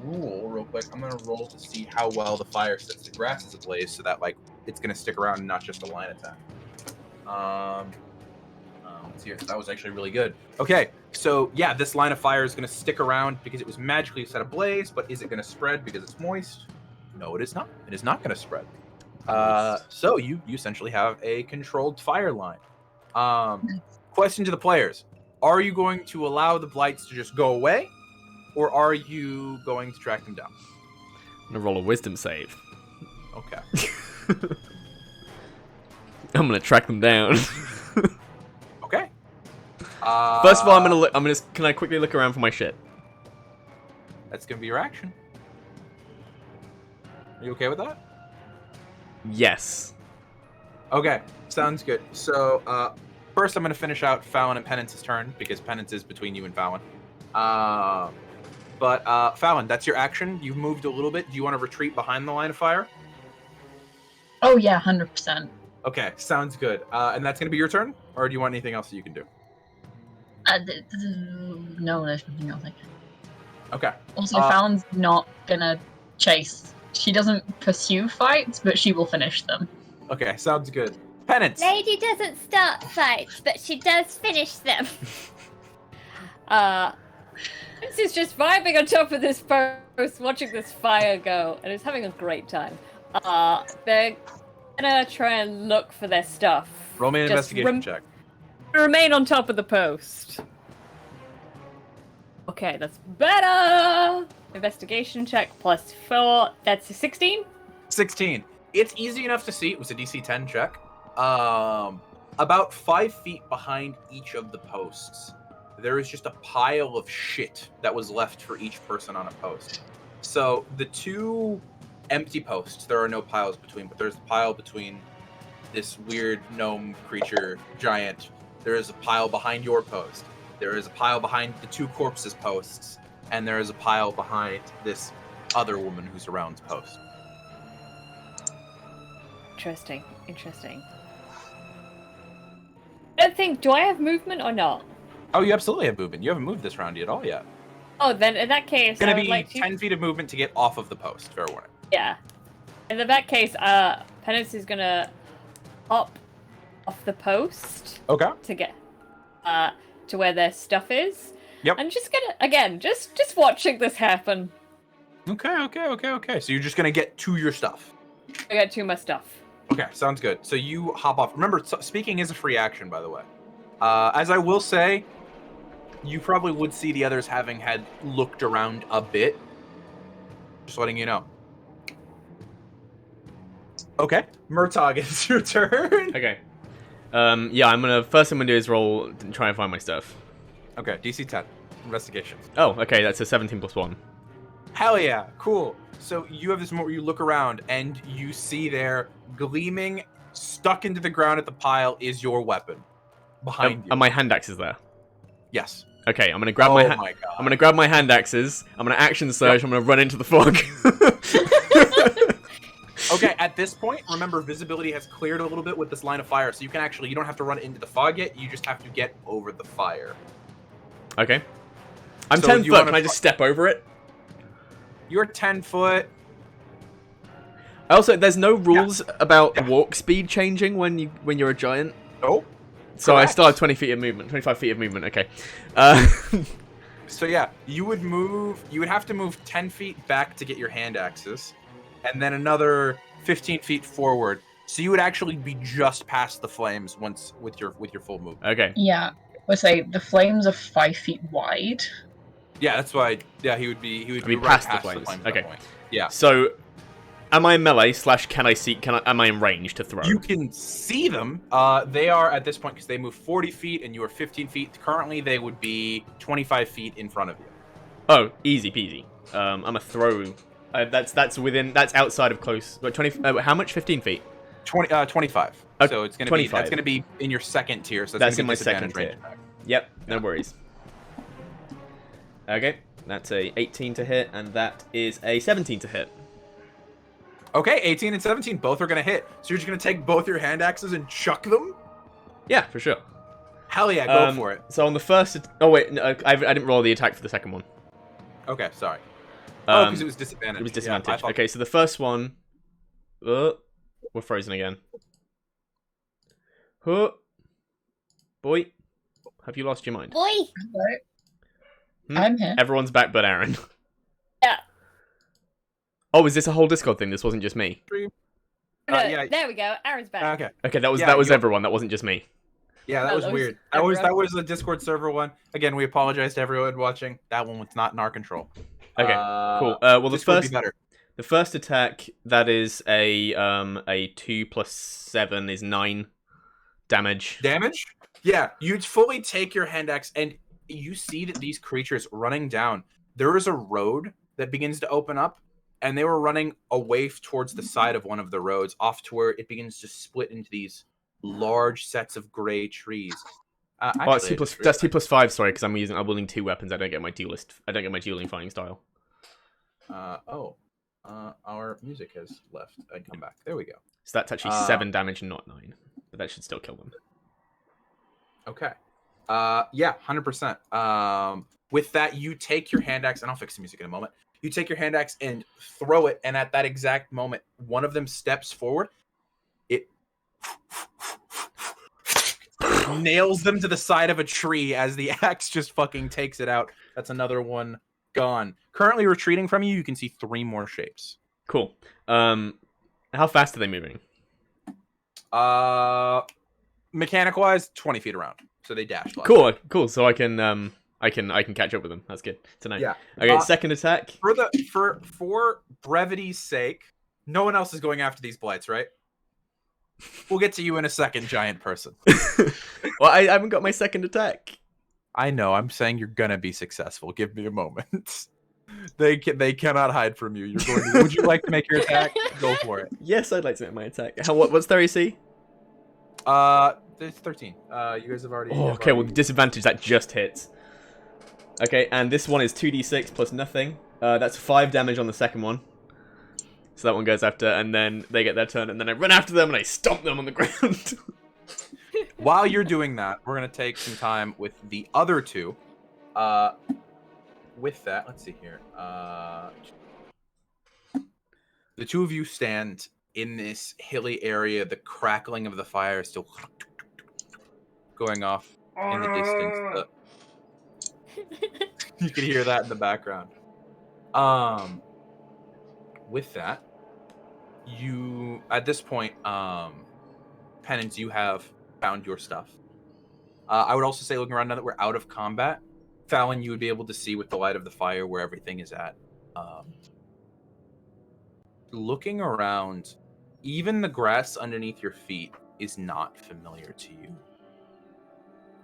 rule real quick. I'm going to roll to see how well the fire sets the grass is ablaze, so that like it's going to stick around and not just a line attack. notes here. That was actually really good. Okay, so yeah, this line of fire is going to stick around because it was magically set ablaze, but is it going to spread because it's moist? No, it is not. It is not going to spread. So you essentially have a controlled fire line. Question to the players. Are you going to allow the blights to just go away, or are you going to track them down? I'm going to roll a wisdom save. Okay. I'm going to track them down. Okay. First of all, can I quickly look around for my shit? That's going to be your action. Are you okay with that? Yes. Okay, sounds good. So, first I'm going to finish out Fallon and Penance's turn, because Penance is between you and Fallon. Fallon, that's your action. You've moved a little bit. Do you want to retreat behind the line of fire? Oh yeah, 100%. Okay, sounds good. And that's going to be your turn? Or do you want anything else that you can do? No, there's nothing else I can. Okay. Also, Fallon's not gonna chase. She doesn't pursue fights, but she will finish them. Okay, sounds good. Penance! Lady doesn't start fights, but she does finish them. This is just vibing on top of this post, watching this fire go, and is having a great time. They're gonna try and look for their stuff. Roll me an investigation check. Remain on top of the post. Okay, that's better! Investigation check plus 4, that's a 16? 16. It's easy enough to see. It was a DC 10 check. About 5 feet behind each of the posts, there is just a pile of shit that was left for each person on a post. So the two empty posts, there are no piles between, but there's a pile between this weird gnome creature giant. There is a pile behind your post. There is a pile behind the two corpses' posts. And there is a pile behind this other woman who surrounds post. Interesting. I think, do I have movement or not? Oh, you absolutely have movement. You haven't moved this round at all yet. Oh, then in that case, It's going to be like 10 feet of movement to get off of the post. Fair warning. Yeah. In that case, Penance is gonna hop off the post. Okay. To get to where their stuff is. Yep. I'm just gonna, again, just watching this happen. Okay. So you're just going to get to your stuff. I got to my stuff. Okay, sounds good. So you hop off. Remember, speaking is a free action, by the way. As I will say, you probably would see the others having had looked around a bit. Just letting you know. Okay, Murtog, it's your turn. Okay. Yeah, first thing I'm gonna do is roll and try and find my stuff. Okay, DC 10. Investigation. Oh, okay, that's a 17 plus 1. Hell yeah, cool. So you have this moment where you look around and you see there, gleaming, stuck into the ground at the pile, is your weapon. Behind you. And my hand axe is there. Yes. Okay, I'm gonna grab my I'm God. gonna grab my hand axes. I'm gonna action surge. I'm gonna run into the fog. Okay, at this point, remember, visibility has cleared a little bit with this line of fire, so you don't have to run into the fog yet, you just have to get over the fire. Okay. I'm So 10 you foot, wanna can I just step over it? You're 10 foot. Also, there's no rules about walk speed changing when you're a giant. Nope. So Correct. I still have 20 feet of movement, 25 feet of movement, okay. So yeah, you would have to move 10 feet back to get your hand axes, and then another 15 feet forward. So you would actually be just past the flames once with your full move. Okay. Yeah, let's say the flames are 5 feet wide. Yeah, that's why. Yeah, he would be right past past the flames. at Okay. that point. Yeah. So, am I melee / am I in range to throw? You can see them. They are at this point, because they move 40 feet and you are 15 feet. Currently, they would be 25 feet in front of you. Oh, easy peasy. I'm a throw. That's outside of close. But 20. How much? 15 feet. 25. Okay, So it's gonna 25. be that's gonna be in your second tier. So That's gonna in be my disadvantage second range tier. attack. Yep. No worries. Okay, that's a 18 to hit, and that is a 17 to hit. Okay, 18 and 17 both are gonna hit. So you're just gonna take both your hand axes and chuck them? Yeah, for sure. Hell yeah, go for it. So on the first, oh wait, no, I didn't roll the attack for the second one. Okay, sorry. Because it was disadvantage. It was Yeah, disadvantage. I thought- Okay, so the first one, we're frozen again. Huh, boy. Have you lost your mind? Boy! Hello. Hmm? I'm here. Everyone's back but Aaron. Yeah. Oh, is this a whole Discord thing? This wasn't just me. No, yeah. there we go. Aaron's back. Okay. Okay, that was Yeah, everyone. That wasn't just me. Yeah, that No, was that was weird. everyone. That was a Discord server one. Again, we apologize to everyone watching. That one was not in our control. Okay, cool. Well, Discord would be better. the first attack, that is a 2 plus 7 is 9 damage. Damage? Yeah, you fully take your hand axe and you see that these creatures running down. There is a road that begins to open up, and they were running away towards the side of one of the roads, off to where it begins to split into these large sets of gray trees. That's T plus 5. Sorry, because I'm wielding 2 weapons. I don't get my dueling fighting style. Our music has left and come back. There we go. So that's actually 7 damage and not 9, but that should still kill them. Okay. Yeah, 100%. With that, you take your hand axe, and I'll fix the music in a moment. You take your hand axe and throw it, and at that exact moment, one of them steps forward. It nails them to the side of a tree as the axe just fucking takes it out. That's another one gone. Currently retreating from you, you can see 3 more shapes. Cool. How fast are they moving? Mechanic-wise, 20 feet around. So they dash. Cool. So I can catch up with them. That's good to know. Yeah. Okay, second attack. For brevity's sake, no one else is going after these blights, right? We'll get to you in a second, giant person. Well, I haven't got my second attack. I know. I'm saying you're gonna be successful. Give me a moment. They cannot hide from you. You're going to. Would you like to make your attack? Go for it. Yes, I'd like to make my attack. What's their AC? It's 13. You guys have already. Oh, okay. Well, the disadvantage that just hits. Okay, and this one is 2d6 plus nothing. That's 5 damage on the second one. So that one goes after, and then they get their turn, and then I run after them and I stomp them on the ground. While you're doing that, we're gonna take some time with the other 2. With that, let's see here. The 2 of you stand in this hilly area. The crackling of the fire is still going off in the distance. You can hear that in the background. With that, you at this point, Penance, you have found your stuff. I would also say, looking around now that we're out of combat, Fallon, you would be able to see with the light of the fire where everything is at. Looking around, even the grass underneath your feet is not familiar to you.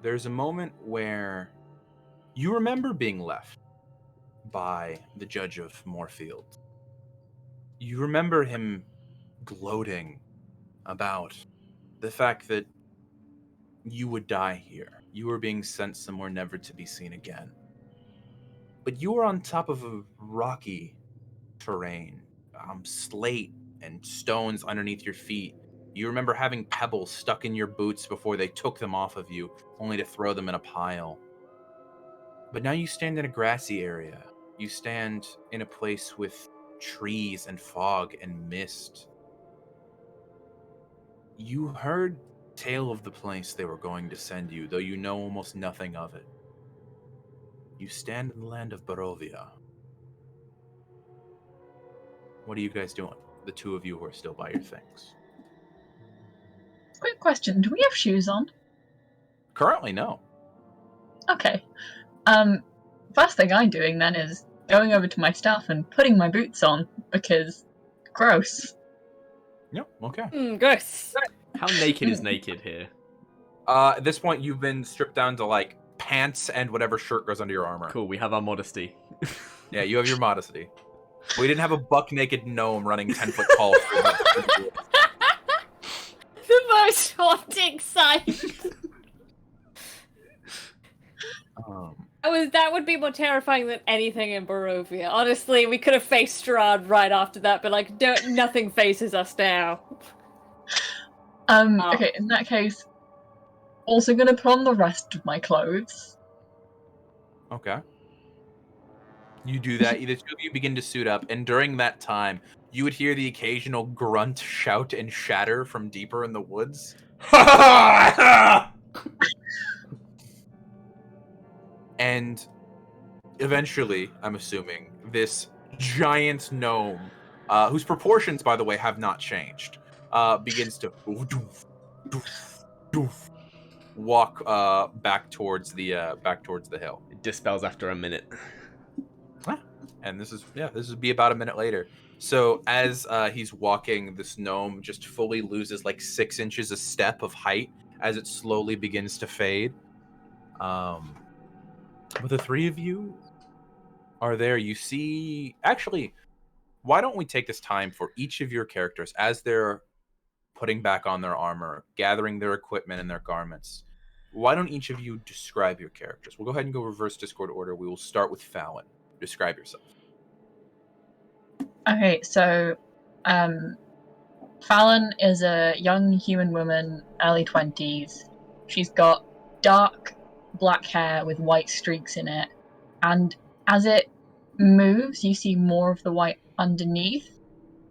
There's a moment where you remember being left by the judge of Moorfield. You remember him gloating about the fact that you would die here. You were being sent somewhere never to be seen again. But you were on top of a rocky terrain, slate and stones underneath your feet. You remember having pebbles stuck in your boots before they took them off of you, only to throw them in a pile. But now you stand in a grassy area. You stand in a place with trees and fog and mist. You heard tale of the place they were going to send you, though you know almost nothing of it. You stand in the land of Barovia. What are you guys doing? The 2 of you who are still by your things. Quick question, do we have shoes on? Currently, no. Okay. First thing I'm doing then is going over to my stuff and putting my boots on, because gross. Yep, okay. Gross. How naked is naked here? At this point, you've been stripped down to, like, pants and whatever shirt goes under your armor. Cool, we have our modesty. Yeah, you have your modesty. We didn't have a buck-naked gnome running 10-foot tall. The most haunting sight. That would be more terrifying than anything in Barovia. Honestly, we could have faced Strahd right after that, but like, nothing faces us now. Okay, in that case, also gonna put on the rest of my clothes. Okay. You do that. The 2 of you begin to suit up, and during that time, you would hear the occasional grunt, shout, and shatter from deeper in the woods. and eventually, I'm assuming, this giant gnome, whose proportions, by the way, have not changed, begins to walk back towards the hill. It dispels after a minute. And this would be about a minute later. So as he's walking, this gnome just fully loses like 6 inches a step of height as it slowly begins to fade. But the three of you are there. You see, actually, why don't we take this time for each of your characters as they're putting back on their armor, gathering their equipment and their garments. Why don't each of you describe your characters? We'll go ahead and go reverse Discord order. We will start with Fallon. Describe yourself. Okay, so Fallon is a young human woman, early 20s. She's got dark black hair with white streaks in it, and as it moves, you see more of the white underneath.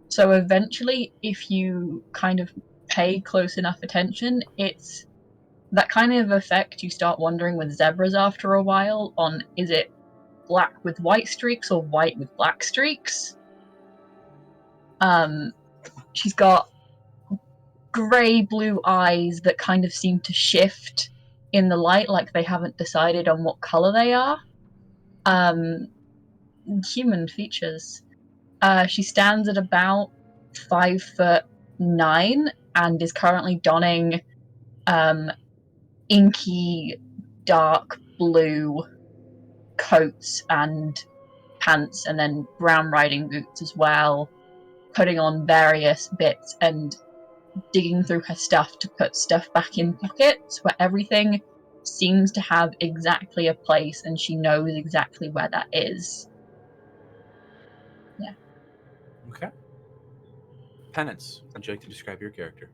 So eventually, if you kind of pay close enough attention, it's that kind of effect you start wondering with zebras after a while on, is it black with white streaks or white with black streaks? She's got grey-blue eyes that kind of seem to shift in the light, like they haven't decided on what colour they are. Human features. She stands at about 5'9" and is currently donning inky dark blue coats and pants, and then brown riding boots as well, putting on various bits and digging through her stuff to put stuff back in pockets where everything seems to have exactly a place and she knows exactly where that is. Yeah. Okay. Penance, would you like to describe your character?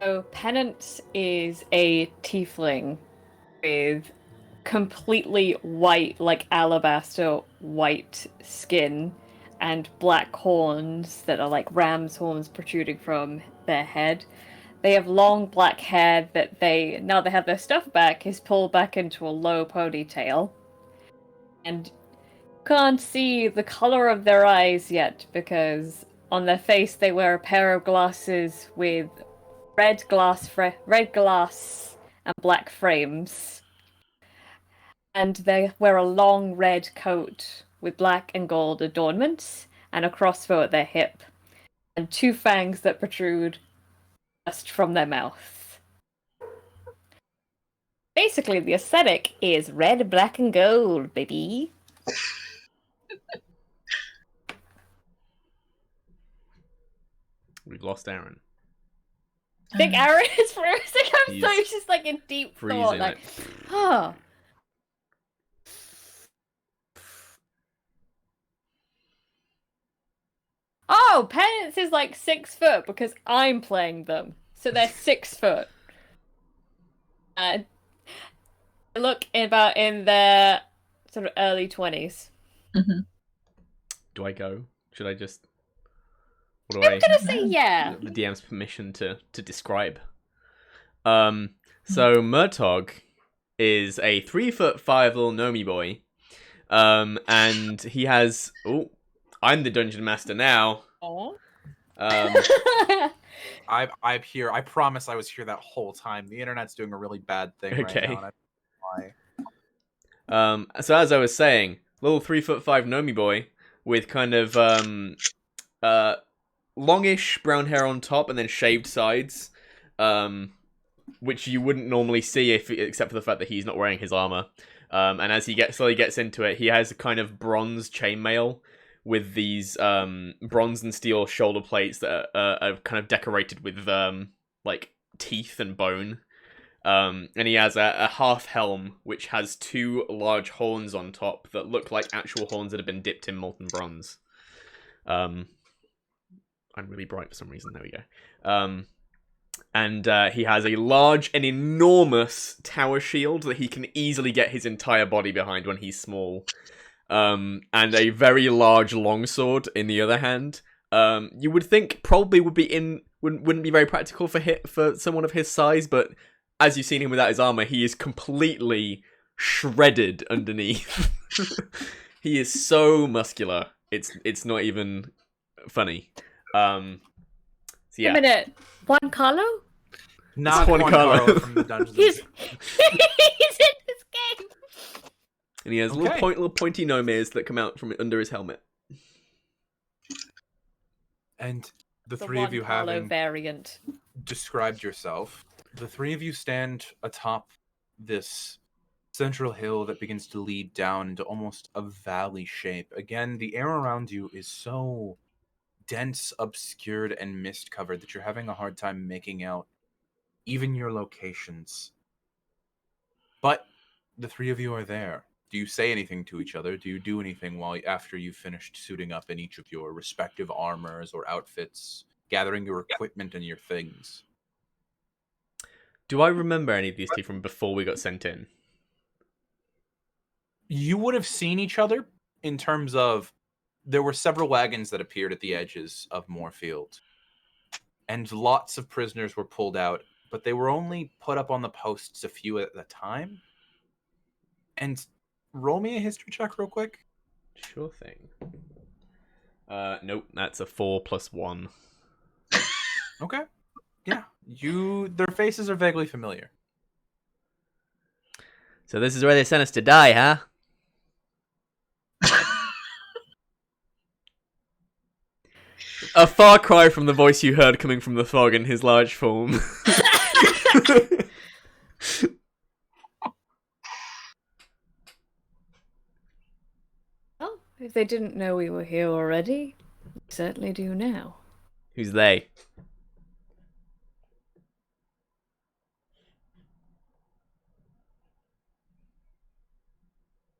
So Penance is a tiefling with completely white, like alabaster white skin, and black horns that are like ram's horns protruding from their head. They have long black hair that now they have their stuff back, is pulled back into a low ponytail. And can't see the color of their eyes yet, because on their face they wear a pair of glasses with red glass and black frames. And they wear a long red coat with black and gold adornments, and a crossbow at their hip, and 2 fangs that protrude just from their mouth. Basically, the aesthetic is red, black, and gold, baby. We've lost Aaron. I think Aaron is frozen. So he's just like in deep freezing, thought, like, huh. Oh, Penance is like 6 foot because I'm playing them. So they're 6 foot. Look about in their sort of early 20s. Mm-hmm. Do I go? Should I just... I'm gonna say yeah. The DM's permission to describe. So Murtog is a 3'5" little gnomey boy. And he has... Oh, I'm the dungeon master now. Oh. I'm here. I promise I was here that whole time. The internet's doing a really bad thing right now. And I don't know why. So as I was saying, little 3'5" gnomey boy with kind of longish brown hair on top and then shaved sides, which you wouldn't normally see except for the fact that he's not wearing his armor. And as he slowly gets into it, he has a kind of bronze chainmail with these bronze and steel shoulder plates that are kind of decorated with like teeth and bone. And he has a half helm which has 2 large horns on top that look like actual horns that have been dipped in molten bronze. I'm really bright for some reason. There we go. And he has a large and enormous tower shield that he can easily get his entire body behind when he's small. And a very large longsword in the other hand. You would think probably wouldn't be very practical for someone of his size, but as you've seen him without his armor, he is completely shredded underneath. He is so muscular. It's not even funny. So yeah. A minute. Juan Carlo? Not Juan Juan Carlo. Carlo from the Dungeons. He's in this game. And he has Okay. little pointy nomes that come out from under his helmet. And the The three of Juan you Carlo having variant. described yourself, the three of you stand atop this central hill that begins to lead down into almost a valley shape. Again, the air around you is so dense, obscured, and mist covered that you're having a hard time making out even your locations. But the three of you are there. Do you say anything to each other? Do you do anything after you've finished suiting up in each of your respective armors or outfits, gathering your equipment and your things? Do I remember any of these two from before we got sent in? You would have seen each other in terms of there were several wagons that appeared at the edges of Moorfield, and lots of prisoners were pulled out, but they were only put up on the posts a few at a time. And roll me a history check real quick. Sure thing. Nope, that's a 4 + 1. Okay. Yeah. Their faces are vaguely familiar. So this is where they sent us to die, huh? A far cry from the voice you heard coming from the fog in his large form. Well, if they didn't know we were here already, we certainly do now. Who's they?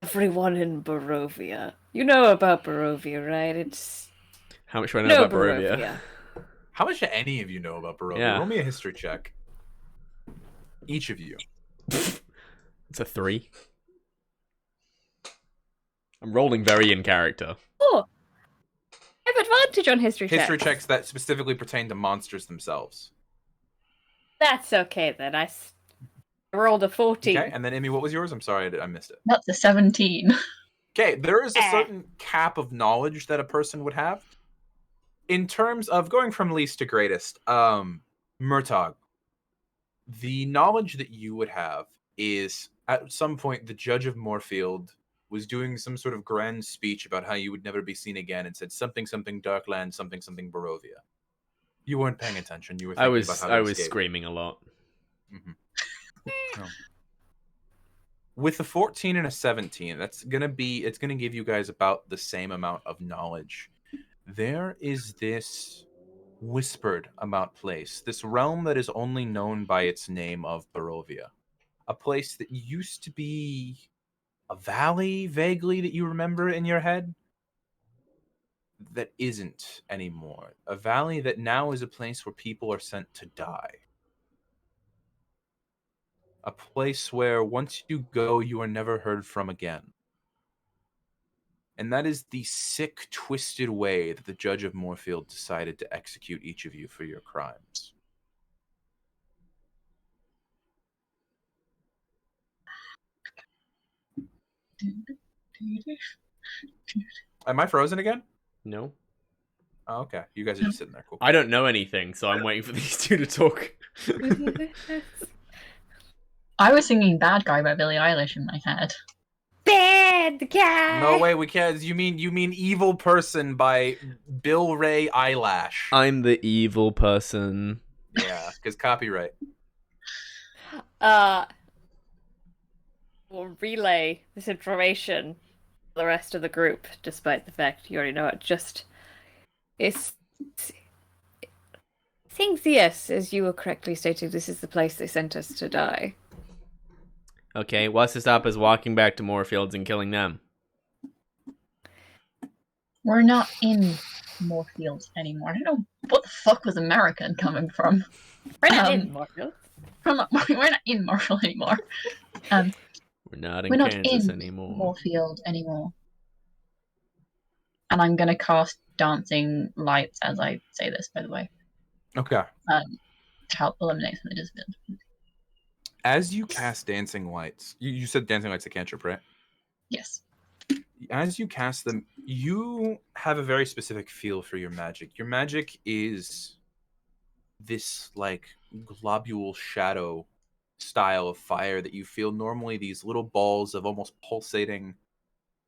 Everyone in Barovia. You know about Barovia, right? It's How much do I know about Barovia? Barovia. How much do any of you know about Barovia? Yeah. Roll me a history check. Each of you. It's a 3. I'm rolling very in character. Oh, I have advantage on history checks. History checks that specifically pertain to monsters themselves. That's okay then. I rolled a 14. Okay, and then Immy, what was yours? I'm sorry, I missed it. That's a 17. Okay, there is a certain cap of knowledge that a person would have. In terms of going from least to greatest, Murtog, the knowledge that you would have is, at some point, the judge of Moorfield was doing some sort of grand speech about how you would never be seen again and said something, something Darkland, something, something Barovia. You weren't paying attention. You were thinking about how to I was escape. screaming a lot. Mm-hmm. No. With a 14 and a 17, it's gonna give you guys about the same amount of knowledge. There is this whispered about place, this realm that is only known by its name of Barovia. A place that used to be a valley, vaguely, that you remember in your head, that isn't anymore. A valley that now is a place where people are sent to die. A place where once you go, you are never heard from again. And that is the sick, twisted way that the judge of Moorfield decided to execute each of you for your crimes. Am I frozen again? No. Oh, okay. You guys are just sitting there. Cool. I don't know anything, so I'm waiting for these two to talk. I was singing Bad Guy by Billie Eilish in my head. Bad guy. No way, we can't. You mean Evil Person by Bill Ray Eyelash. I'm the evil person. Yeah, because copyright. We'll relay this information to the rest of the group, despite the fact you already know it. It's things, yes, as you were correctly stating, this is the place they sent us to die. Okay, what's to stop us walking back to Moorfields and killing them? We're not in Moorfields anymore. I don't know what the fuck was American coming from. We're not in Moorfield. We're not in Marshall anymore. We're not We're not Kansas in anymore. Moorfield anymore. And I'm gonna cast Dancing Lights as I say this, by the way. Okay. To help eliminate some of the disadvantage. As you cast Dancing Lights, you said Dancing Lights a cantrip, right? Yes. As you cast them, you have a very specific feel for your magic. Your magic is this like globule shadow style of fire that you feel normally these little balls of almost pulsating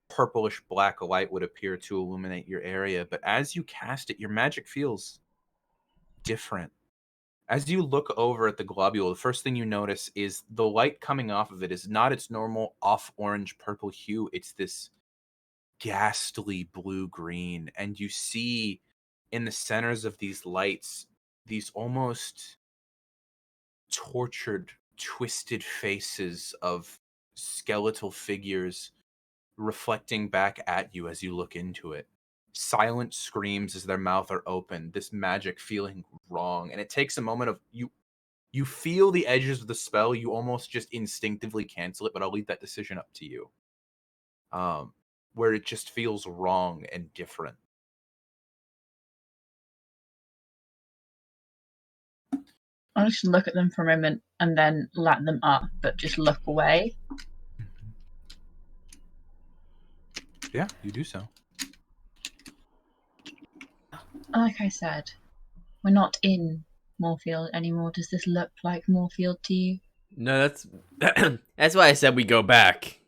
purplish black light would appear to illuminate your area. But as you cast it, your magic feels different. As you look over at the globule, the first thing you notice is the light coming off of it is not its normal off orange purple hue. It's this ghastly blue green. And you see in the centers of these lights, these almost tortured, twisted faces of skeletal figures reflecting back at you as you look into it. Silent screams as their mouth are open, this magic feeling wrong. And it takes a moment of you feel the edges of the spell, you almost just instinctively cancel it, but I'll leave that decision up to you. Where it just feels wrong and different. I'll just look at them for a moment and then let them up, but just look away. Yeah, you do so. Like I said, we're not in Moorfield anymore. Does this look like Moorfield to you? No, that's that's why I said we go back.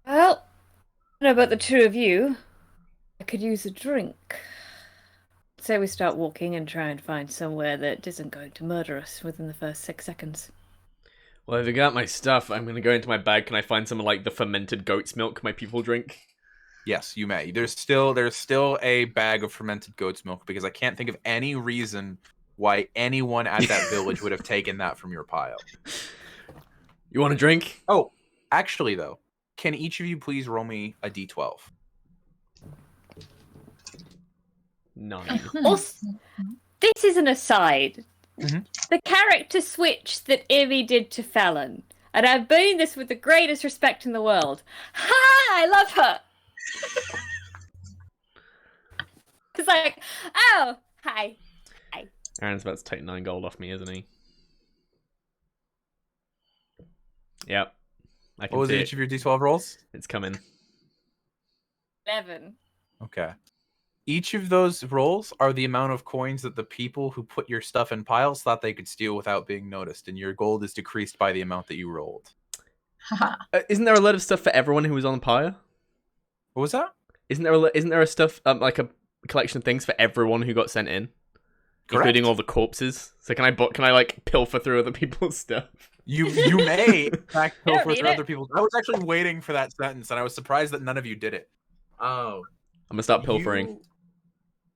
Well, I don't know about the two of you. I could use a drink. Say we start walking and try and find somewhere that isn't going to murder us within the first 6 seconds. Well, if I got my stuff, I'm gonna go into my bag. Can I find some like the fermented goat's milk my people drink? Yes, you may. There's still a bag of fermented goat's milk because I can't think of any reason why anyone at that village would have taken that from your pile. You want a drink? Oh, actually though, can each of you please roll me a d12? 9. Also, this is an aside. Mhm. The character switch that Immy did to Fallon, and I mean this with the greatest respect in the world. Ha! I love her! It's like, oh, hi. Aaron's about to take 9 gold off me, isn't he? Yep. I can What was see each it. of your d12 rolls? It's coming. 11. Okay. Each of those rolls are the amount of coins that the people who put your stuff in piles thought they could steal without being noticed, and your gold is decreased by the amount that you rolled. Haha. Isn't there a lot of stuff for everyone who was on the pyre? What was that? Isn't there a stuff like a collection of things for everyone who got sent in, including Correct. all the corpses? So can I like pilfer through other people's stuff? You may in fact Yeah, pilfer read through it. other people. I was actually waiting for that sentence, and I was surprised that none of you did it. Oh, I'm gonna start pilfering.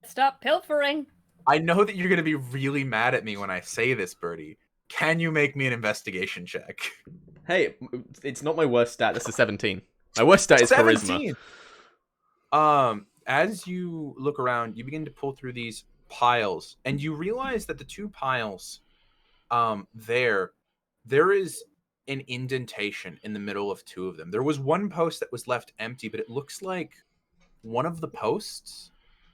Stop pilfering. I know that you're gonna be really mad at me when I say this, Burrty. Can you make me an investigation check? Hey, it's not my worst stat. That's a 17. My worst stat is charisma. 17. As you look around, you begin to pull through these piles, and you realize that the two piles, there is an indentation in the middle of two of them. There was one post that was left empty, but it looks like one of the posts,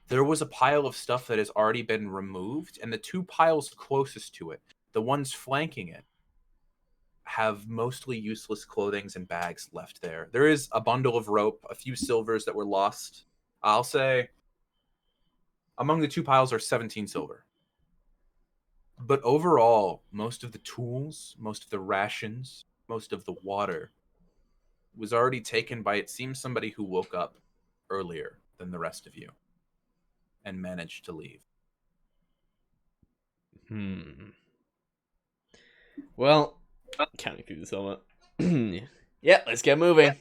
there was a pile of stuff that has already been removed, and the two piles closest to it, the ones flanking it, have mostly useless clothings and bags left there. There is a bundle of rope, a few silvers that were lost. I'll say among the two piles are 17 silver. But overall, most of the tools, most of the rations, most of the water was already taken by, it seems, somebody who woke up earlier than the rest of you and managed to leave. Well, counting through this all up. Yeah, let's get moving.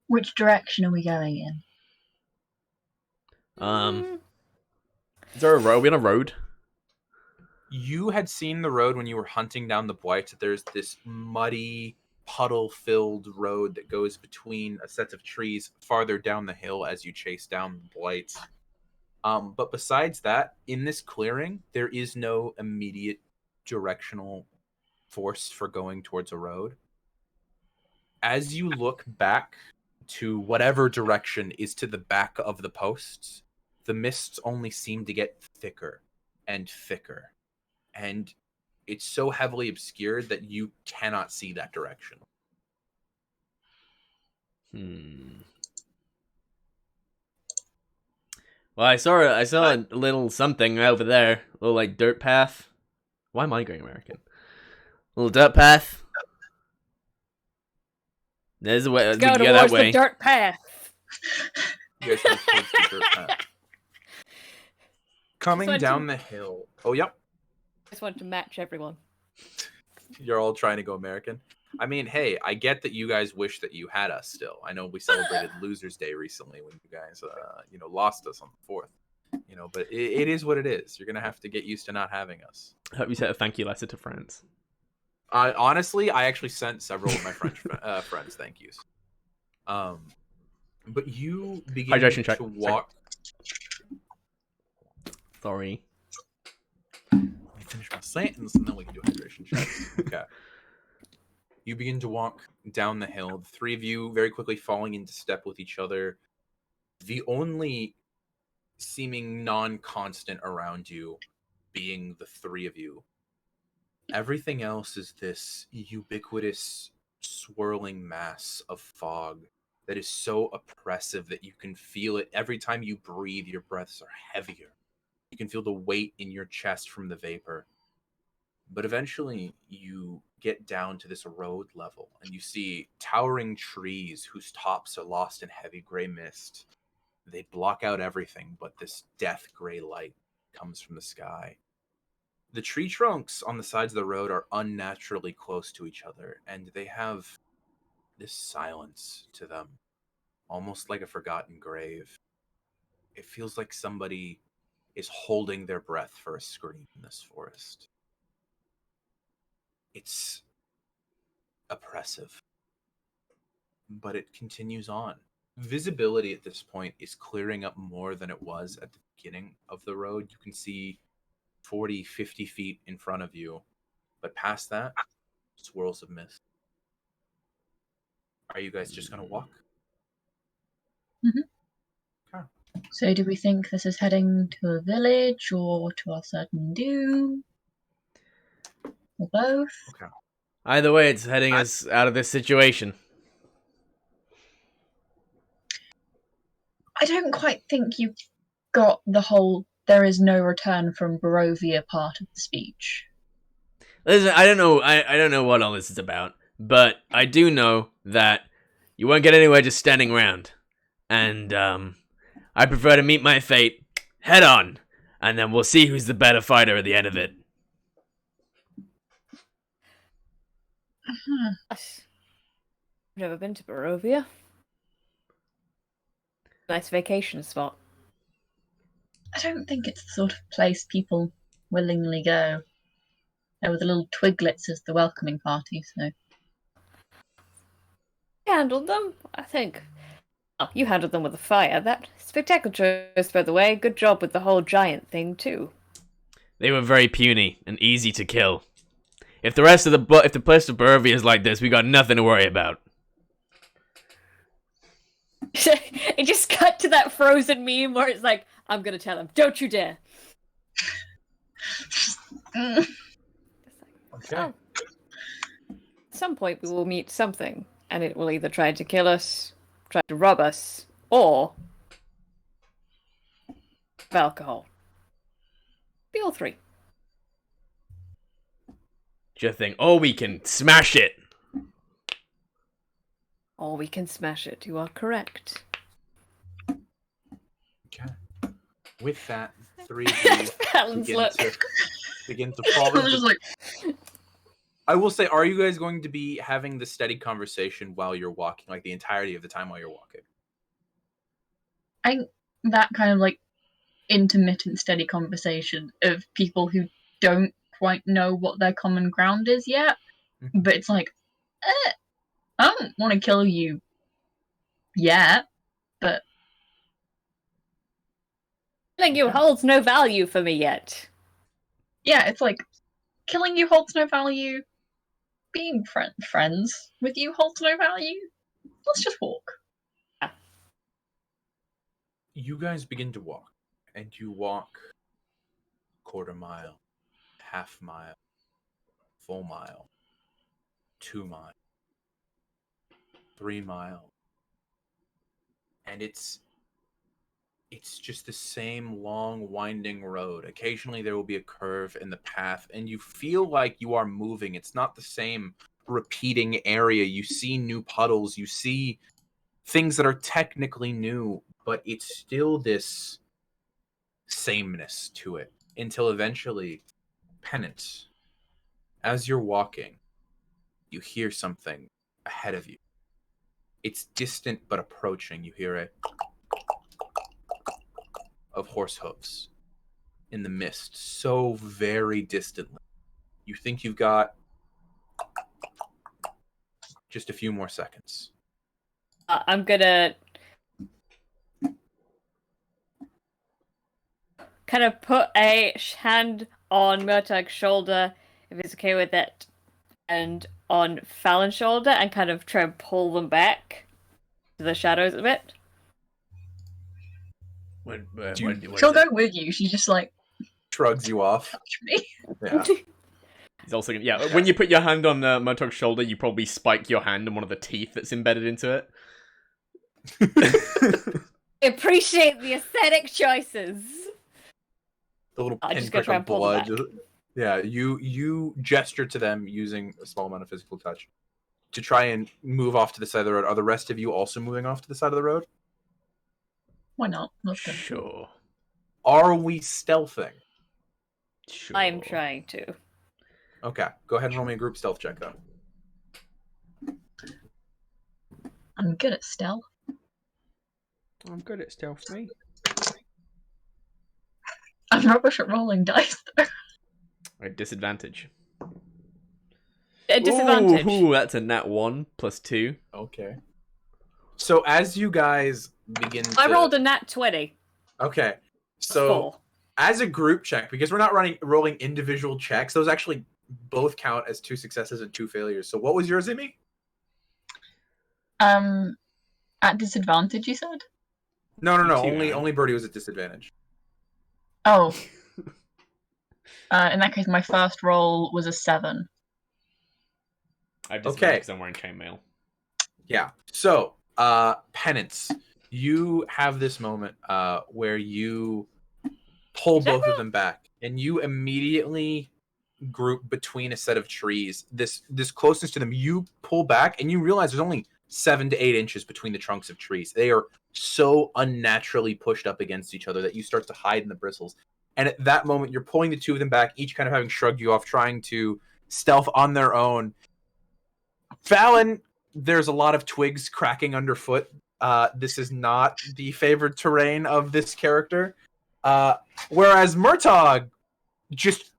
Which direction are we going in? Is there a road? Are we on a road? You had seen the road when you were hunting down the blights. There's this muddy, puddle-filled road that goes between a set of trees farther down the hill as you chase down the blights. But besides that, in this clearing, there is no immediate directional force for going towards a road. As you look back to whatever direction is to the back of the posts, the mists only seem to get thicker and thicker. And it's so heavily obscured that you cannot see that direction. Well, I saw a little something over there, a little like dirt path. Why am I going American? A little dirt path. There's a way. We Go can go towards that way. the dirt path. You guys head towards the dirt path. Coming Just down want the hill. Oh, yep. I just want to match everyone. You're all trying to go American. I mean, hey, I get that you guys wish that you had us still. I know we celebrated Losers Day recently when you guys, lost us on the 4th. But it is what it is. You're gonna have to get used to not having us. I hope you sent a thank you letter to France. Honestly, I actually sent several of my French friends thank yous. But you begin Hydration check. to walk. Sorry. Let me finish my sentence, and then we can do hydration checks. Okay. You begin to walk down the hill, the three of you very quickly falling into step with each other. The only seeming non-constant around you being the three of you. Everything else is this ubiquitous, swirling mass of fog that is so oppressive that you can feel it. Every time you breathe, your breaths are heavier. You can feel the weight in your chest from the vapor. But eventually, you get down to this road level, and you see towering trees whose tops are lost in heavy gray mist. They block out everything, but this death gray light comes from the sky. The tree trunks on the sides of the road are unnaturally close to each other, and they have this silence to them, almost like a forgotten grave. It feels like somebody is holding their breath for a scream in this forest. It's oppressive, but it continues on. Visibility at this point is clearing up more than it was at the beginning of the road. You can see 40, 50 feet in front of you, but past that, swirls of mist. Are you guys just going to walk? Mm-hmm. Okay. So do we think this is heading to a village or to our certain doom? Or both? Okay. Either way, it's heading us out of this situation. I don't quite think you got the whole "there is no return from Barovia" part of the speech. Listen, I don't know. I don't know what all this is about, but I do know that you won't get anywhere just standing around, and I prefer to meet my fate head on, and then we'll see who's the better fighter at the end of it. I've never been to Barovia. Nice vacation spot. I don't think it's the sort of place people willingly go. There were the little twiglets as the welcoming party, so... You handled them, I think. Oh, you handled them with a fire. That spectacular choice, by the way. Good job with the whole giant thing, too. They were very puny and easy to kill. If the rest of if the place of Barovia is like this, we got nothing to worry about. It just cut to that Frozen meme where it's like, I'm gonna tell him, don't you dare. Okay. Oh. At some point we will meet something, and it will either try to kill us, try to rob us, or have alcohol. Be all three. Just think, oh, we can smash it. Or we can smash it. You are correct. Okay. With that, three of you Fallon's begin to fall I was just into... like... I will say, are you guys going to be having the steady conversation while you're walking, like the entirety of the time while you're walking? I think that kind of like intermittent steady conversation of people who don't quite know what their common ground is yet, but it's like, I don't want to kill you yet, but... Killing you holds no value for me yet. Yeah, it's like, killing you holds no value, being friends with you holds no value. Let's just walk. You guys begin to walk. And you walk quarter mile, half mile, full mile, 2 mile, 3 mile. And it's just the same long winding road. Occasionally there will be a curve in the path and you feel like you are moving. It's not the same repeating area. You see new puddles, you see things that are technically new, but it's still this sameness to it until eventually, Penance, as you're walking, you hear something ahead of you. It's distant but approaching. You hear a of horse hooves in the mist, so very distantly. You think you've got just a few more seconds. I'm gonna kind of put a hand on Murtog's shoulder, if it's okay with it, and on Fallon's shoulder, and kind of try and pull them back to the shadows a bit. She'll go with you. She just like Shrugs you off. touch me. Yeah. He's also gonna, when you put your hand on Murtog's shoulder, you probably spike your hand in one of the teeth that's embedded into it. I appreciate the aesthetic choices. The little I'll just pinprick go try of and pull blood. them Yeah, you gesture to them using a small amount of physical touch to try and move off to the side of the road. Are the rest of you also moving off to the side of the road? Why not? Let's go. Sure. Are we stealthing? Sure. I'm trying to. Okay, go ahead and roll me a group stealth check, though. I'm good at stealth. I'm good at stealth, mate. I'm rubbish at rolling dice, though. Right, disadvantage. A disadvantage. Ooh, that's a nat 1 plus 2. Okay. So as you guys begin to... I rolled a nat 20. Okay, so 4. as a group check, because we're not rolling individual checks, those actually both count as 2 successes and 2 failures. So what was yours, Immy? At disadvantage, you said? No. Two, Only Burrty was at disadvantage. Oh. In that case, my first roll was a 7. I have disadvantage because I'm wearing chainmail. Yeah. So, Penance, you have this moment where you pull both of them back, and you immediately group between a set of trees. This closeness to them, you pull back, and you realize there's only 7 to 8 inches between the trunks of trees. They are so unnaturally pushed up against each other that you start to hide in the bristles. And at that moment, you're pulling the two of them back, each kind of having shrugged you off, trying to stealth on their own. Fallon, there's a lot of twigs cracking underfoot. This is not the favored terrain of this character. Whereas Murtog, just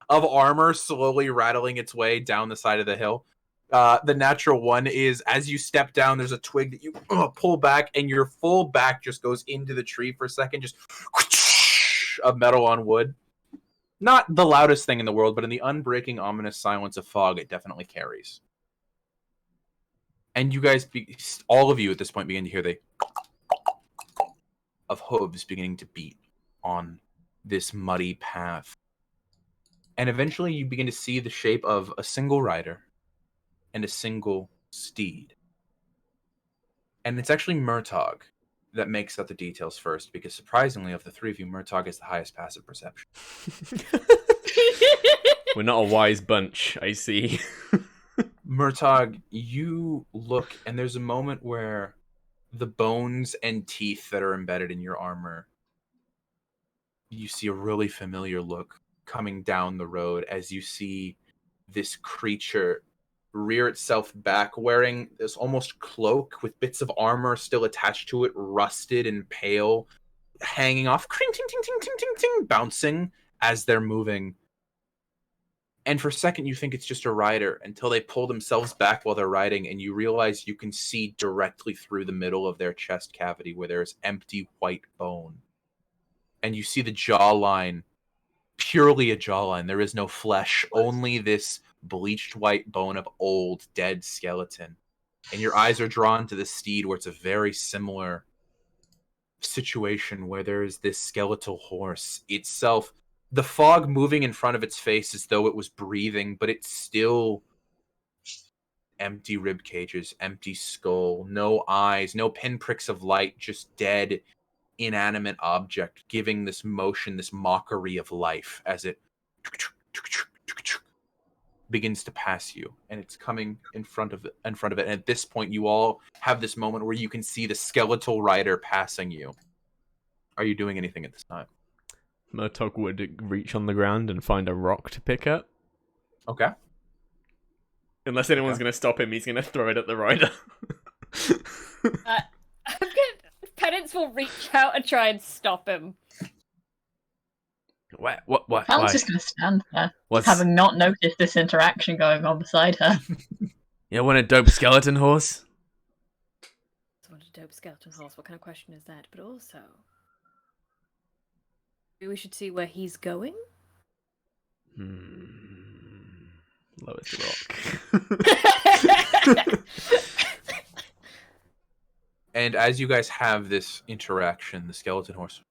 of armor slowly rattling its way down the side of the hill. The natural one is as you step down, there's a twig that you pull back, and your full back just goes into the tree for a second, just of metal on wood. Not the loudest thing in the world, but in the unbreaking, ominous silence of fog, it definitely carries. And you guys, all of you at this point, begin to hear the of hooves beginning to beat on this muddy path. And eventually you begin to see the shape of a single rider and a single steed. And it's actually Murtog that makes out the details first, because surprisingly, of the three of you, Murtog has the highest passive perception. We're not a wise bunch, I see. Murtog, you look, and there's a moment where the bones and teeth that are embedded in your armor, you see a really familiar look coming down the road as you see this creature rear itself back, wearing this almost cloak with bits of armor still attached to it, rusted and pale, hanging off, ting, ting, ting, ting, ting, ting, ting, bouncing as they're moving. And for a second, you think it's just a rider until they pull themselves back while they're riding, and you realize you can see directly through the middle of their chest cavity where there's empty white bone. And you see the jawline, purely a jawline. There is no flesh, only this bleached white bone of old, dead skeleton. And your eyes are drawn to the steed, where it's a very similar situation where there is this skeletal horse itself, the fog moving in front of its face as though it was breathing, but it's still empty rib cages, empty skull, no eyes, no pinpricks of light, just dead, inanimate object giving this motion, this mockery of life as it begins to pass you, and it's coming in front of it. And at this point, you all have this moment where you can see the skeletal rider passing you. Are you doing anything at this time? Murtog would reach on the ground and find a rock to pick up. Okay. Unless anyone's going to stop him, he's going to throw it at the rider. Penance will reach out and try and stop him. What? Fallon's just going to stand there, having not noticed this interaction going on beside her. You want a dope skeleton horse? I want a dope skeleton horse. What kind of question is that? But also, maybe we should see where he's going? Lowest rock. And as you guys have this interaction, the skeleton horse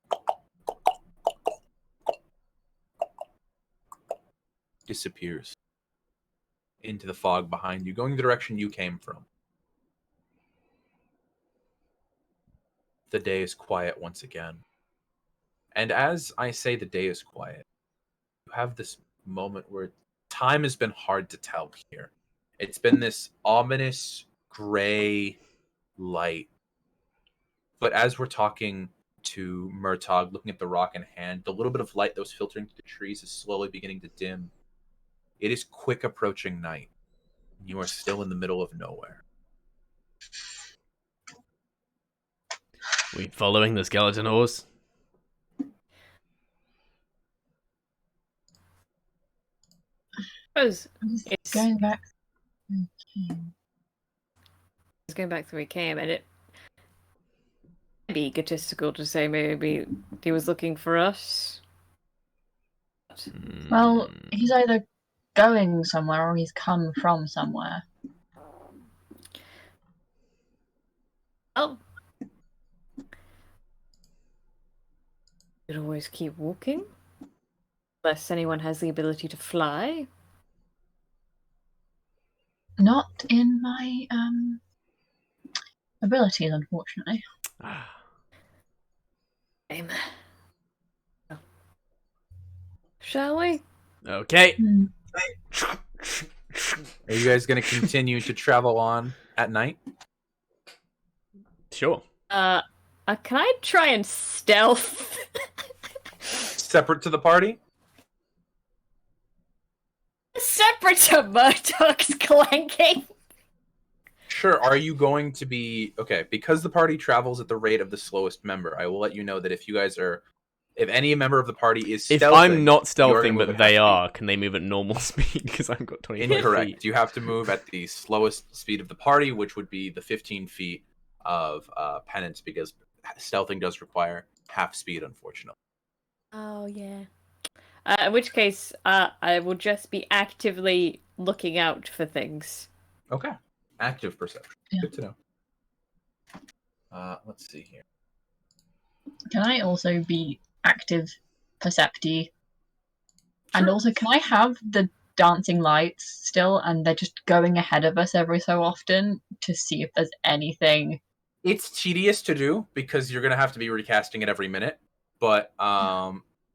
disappears into the fog behind you, going the direction you came from. The day is quiet once again. And as I say the day is quiet, you have this moment where time has been hard to tell here. It's been this ominous gray light. But as we're talking to Murtog, looking at the rock in hand, the little bit of light that was filtering through the trees is slowly beginning to dim. It is quick approaching night. You are still in the middle of nowhere. We following the skeleton horse? It's Going back. It's going back to where he came, and it might be egotistical to say maybe he was looking for us. Well, he's either going somewhere or he's come from somewhere. Oh. Could always keep walking. Unless anyone has the ability to fly. Not in my abilities, unfortunately. Same. Shall we? Okay. Are you guys going to continue to travel on at night? Sure. Can I try and stealth? Separate to the party? Separate to Murtog's clanking. Sure. Are you going to be... Okay, because the party travels at the rate of the slowest member, I will let you know that if you guys are... If any member of the party is stealthing... If I'm not you are stealthing, gonna move but at they half are, can they move at normal speed? Because I've got 20 speed. Incorrect. feet. You have to move at the slowest speed of the party, which would be the 15 feet of Penance, because stealthing does require half speed, unfortunately. Oh, yeah. In which case, I will just be actively looking out for things. Okay. Active perception. Yeah. Good to know. Let's see here. Can I also be active percepti? And also, can I have the dancing lights still, and they're just going ahead of us every so often to see if there's anything? It's tedious to do because you're going to have to be recasting it every minute, but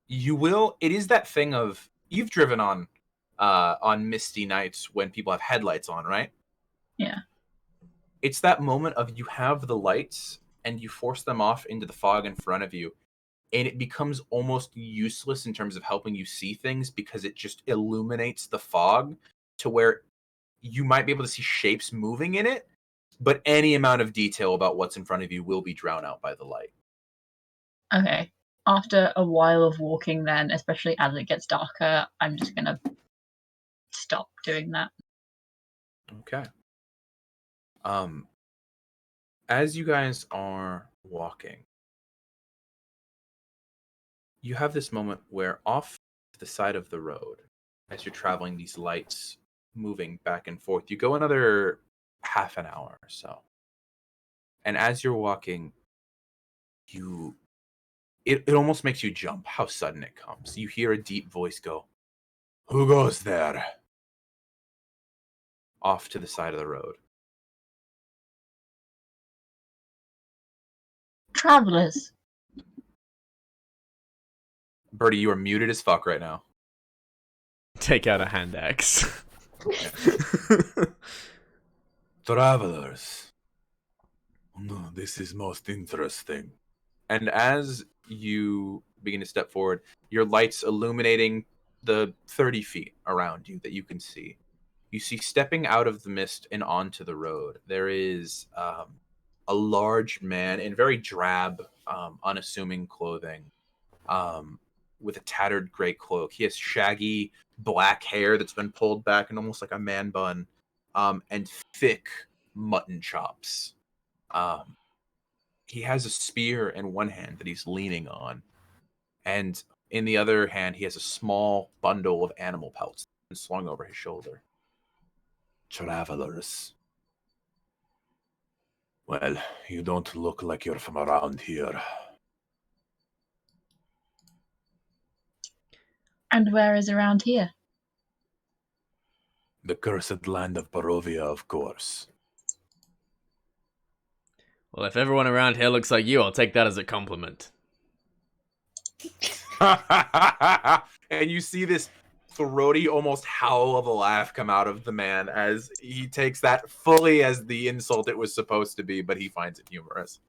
you will. It is that thing of, you've driven on misty nights when people have headlights on, right? Yeah. It's that moment of you have the lights and you force them off into the fog in front of you, and it becomes almost useless in terms of helping you see things because it just illuminates the fog to where you might be able to see shapes moving in it, but any amount of detail about what's in front of you will be drowned out by the light. Okay. After a while of walking then, especially as it gets darker, I'm just gonna stop doing that. Okay. As you guys are walking, you have this moment where off to the side of the road, as you're traveling, these lights moving back and forth, you go another half an hour or so. And as you're walking, it almost makes you jump how sudden it comes. You hear a deep voice go, "Who goes there?" Off to the side of the road. Travelers. Burrty, you are muted as fuck right now. Take out a hand axe. Travelers. This is most interesting. And as you begin to step forward, your lights illuminating the 30 feet around you that you can see. You see stepping out of the mist and onto the road, there is a large man in very drab, unassuming clothing, with a tattered gray cloak. He has shaggy black hair that's been pulled back in almost like a man bun, and thick mutton chops. He has a spear in one hand that he's leaning on, and in the other hand, he has a small bundle of animal pelts slung over his shoulder. Travelers. Well, you don't look like you're from around here. And where is around here? The cursed land of Barovia, of course. Well, if everyone around here looks like you, I'll take that as a compliment. And you see this throaty, almost howl of a laugh come out of the man as he takes that fully as the insult it was supposed to be, but he finds it humorous.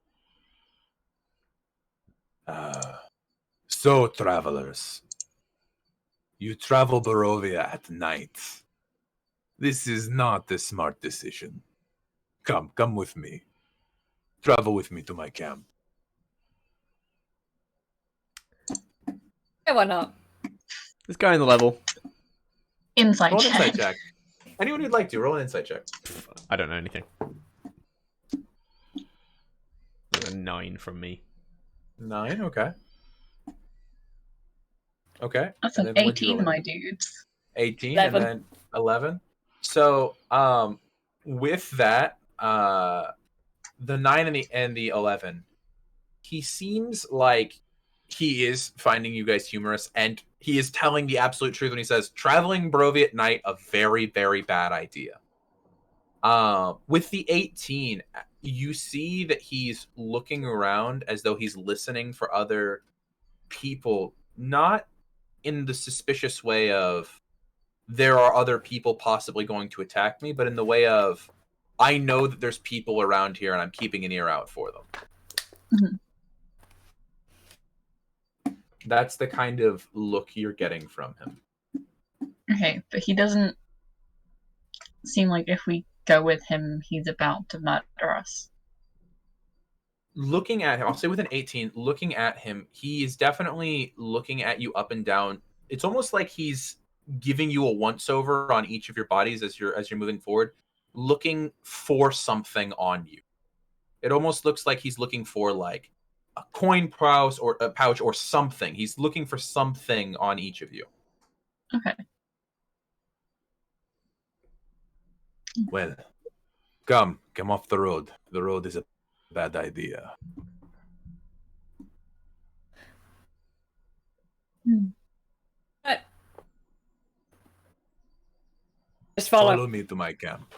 So, travelers, you travel Barovia at night. This is not a smart decision. Come with me. Travel with me to my camp. Yeah, why not? This guy in the level. Inside Roll an check. insight check. Anyone who'd like to, roll an insight check. I don't know anything. A 9 from me. 9, okay. Okay. That's and an then what'd you 18, roll? my dudes. 18 11. and then 11. So, with that, the 9 and the 11, he seems like he is finding you guys humorous, and he is telling the absolute truth when he says traveling Barovia at night, a very, very bad idea. With the 18, you see that he's looking around as though he's listening for other people, not in the suspicious way of there are other people possibly going to attack me, but in the way of I know that there's people around here and I'm keeping an ear out for them. Mm-hmm. That's the kind of look you're getting from him. Okay, but he doesn't seem like if we go with him, he's about to murder us. Looking at him, I'll say with an 18, looking at him, he is definitely looking at you up and down. It's almost like he's giving you a once over on each of your bodies as you're moving forward, looking for something on you. It almost looks like he's looking for like a coin pouch or something. He's looking for something on each of you. Okay. Well, come off the road. The road is a bad idea. Just follow. Follow me to my camp.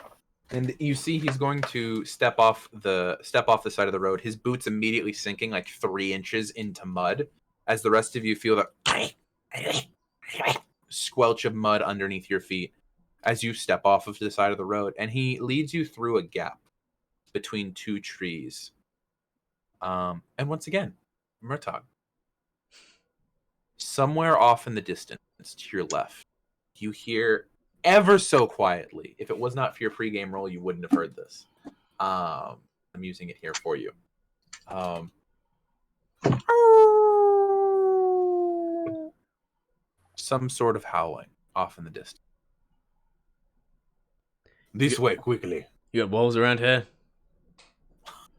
And you see he's going to step off the side of the road. His boots immediately sinking like 3 inches into mud as the rest of you feel the squelch of mud underneath your feet as you step off of the side of the road. And he leads you through a gap between 2 trees. And once again, Murtog. Somewhere off in the distance to your left, you hear ever so quietly. If it was not for your pregame roll, you wouldn't have heard this. I'm using it here for you. Some sort of howling off in the distance. This way, quickly. You got wolves around here?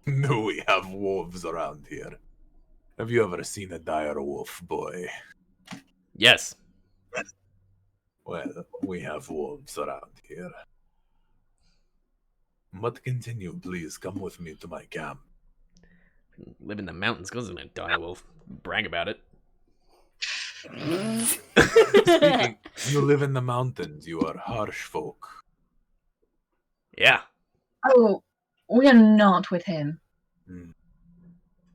No, we have wolves around here. Have you ever seen a dire wolf, boy? Yes. Well, we have wolves around here. But continue, please. Come with me to my camp. live in the mountains because I'm a direwolf. Brag about it. Speaking, you live in the mountains. You are harsh folk. Yeah. Oh, we are not with him.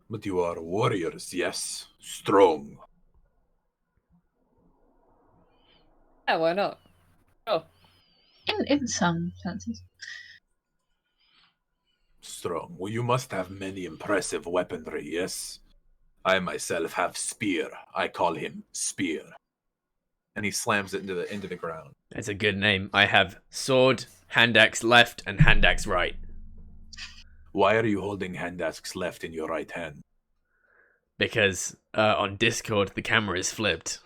But you are warriors, yes. Strong. Yeah, why not? Oh, In some senses. Strong. Well, you must have many impressive weaponry, yes? I myself have spear. I call him Spear. And he slams it into the ground. That's a good name. I have sword, hand axe left, and hand axe right. Why are you holding hand axe left in your right hand? Because on Discord the camera is flipped.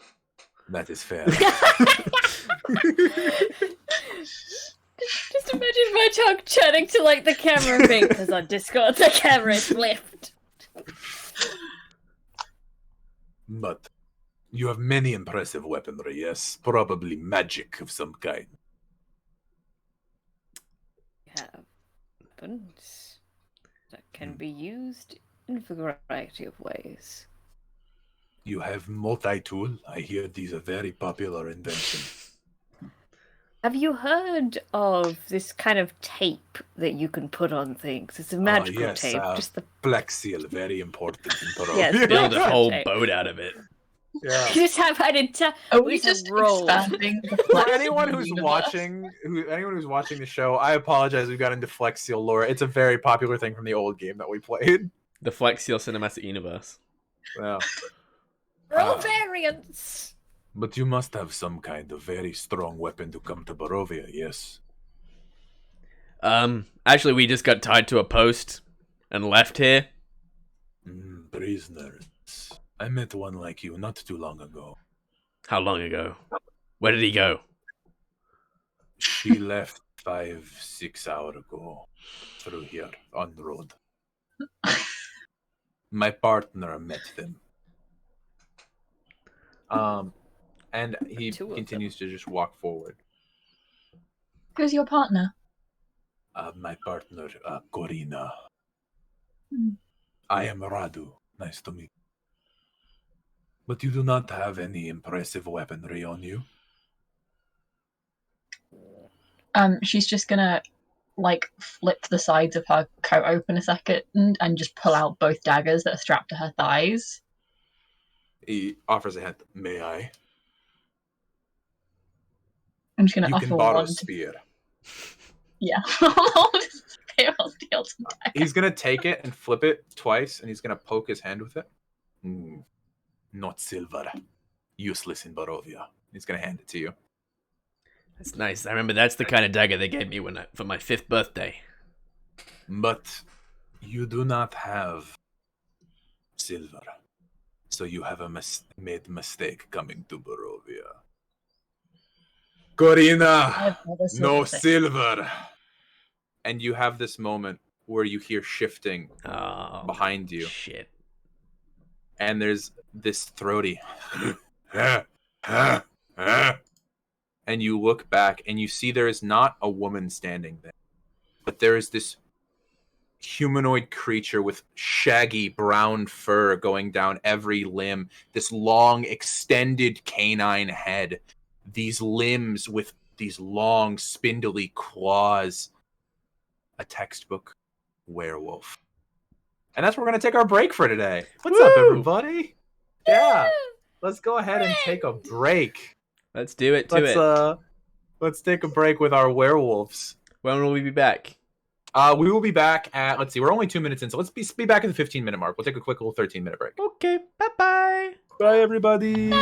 That is fair. just imagine Murtog chatting to like the camera thing because on Discord the camera is flipped. But you have many impressive weaponry, yes? Probably magic of some kind. We have weapons that can be used in a variety of ways. You have multi-tool. I hear these are very popular inventions. Have you heard of this kind of tape that you can put on things? It's a magical yes, tape. Just the Black Seal, very important in Barovia. Yes, Build a whole Okay. boat out of it. Yeah. you just have an entire. Are we just roll. expanding the For Flex anyone who's universe? anyone who's watching the show, I apologize. We got into Flex Seal lore. It's a very popular thing from the old game that we played. The Flex Seal Cinematic Universe. Yeah. Roll variants. But you must have some kind of very strong weapon to come to Barovia, yes? Actually, we just got tied to a post and left here. Prisoners. I met one like you not too long ago. How long ago? Where did he go? She left 5-6 hours ago through here on the road. My partner met them. And he Two of them. continues to just walk forward. Who's your partner? My partner, Corina. Hmm. I am Radu. Nice to meet you. But you do not have any impressive weaponry on you. She's just gonna like flip the sides of her coat open a second and just pull out both daggers that are strapped to her thighs. He offers a hand. May I? I'm just gonna You offer can borrow one. a spear. Yeah. I'll steal some dagger. He's gonna take it and flip it twice, and he's gonna poke his hand with it. Not silver. Useless in Barovia. He's gonna hand it to you. That's nice. I remember that's the kind of dagger they gave me for my 5th birthday. But you do not have silver. So you have made a mistake coming to Barovia. Corina! I've got a No silver thing. silver! And you have this moment where you hear shifting Oh, behind you. shit. And there's this throaty. And you look back and you see there is not a woman standing there, but there is this humanoid creature with shaggy brown fur going down every limb, this long extended canine head, these limbs with these long spindly claws, a textbook werewolf. And that's where we're going to take our break for today. What's up, Woo! everybody? Yeah, let's go ahead and take a break. Let's do it Let's take a break with our werewolves. When will we be back? We will be back at, let's see, we're only 2 minutes in, so let's be back at the 15-minute mark. We'll take a quick little 13-minute break. Okay, bye-bye. Bye, everybody.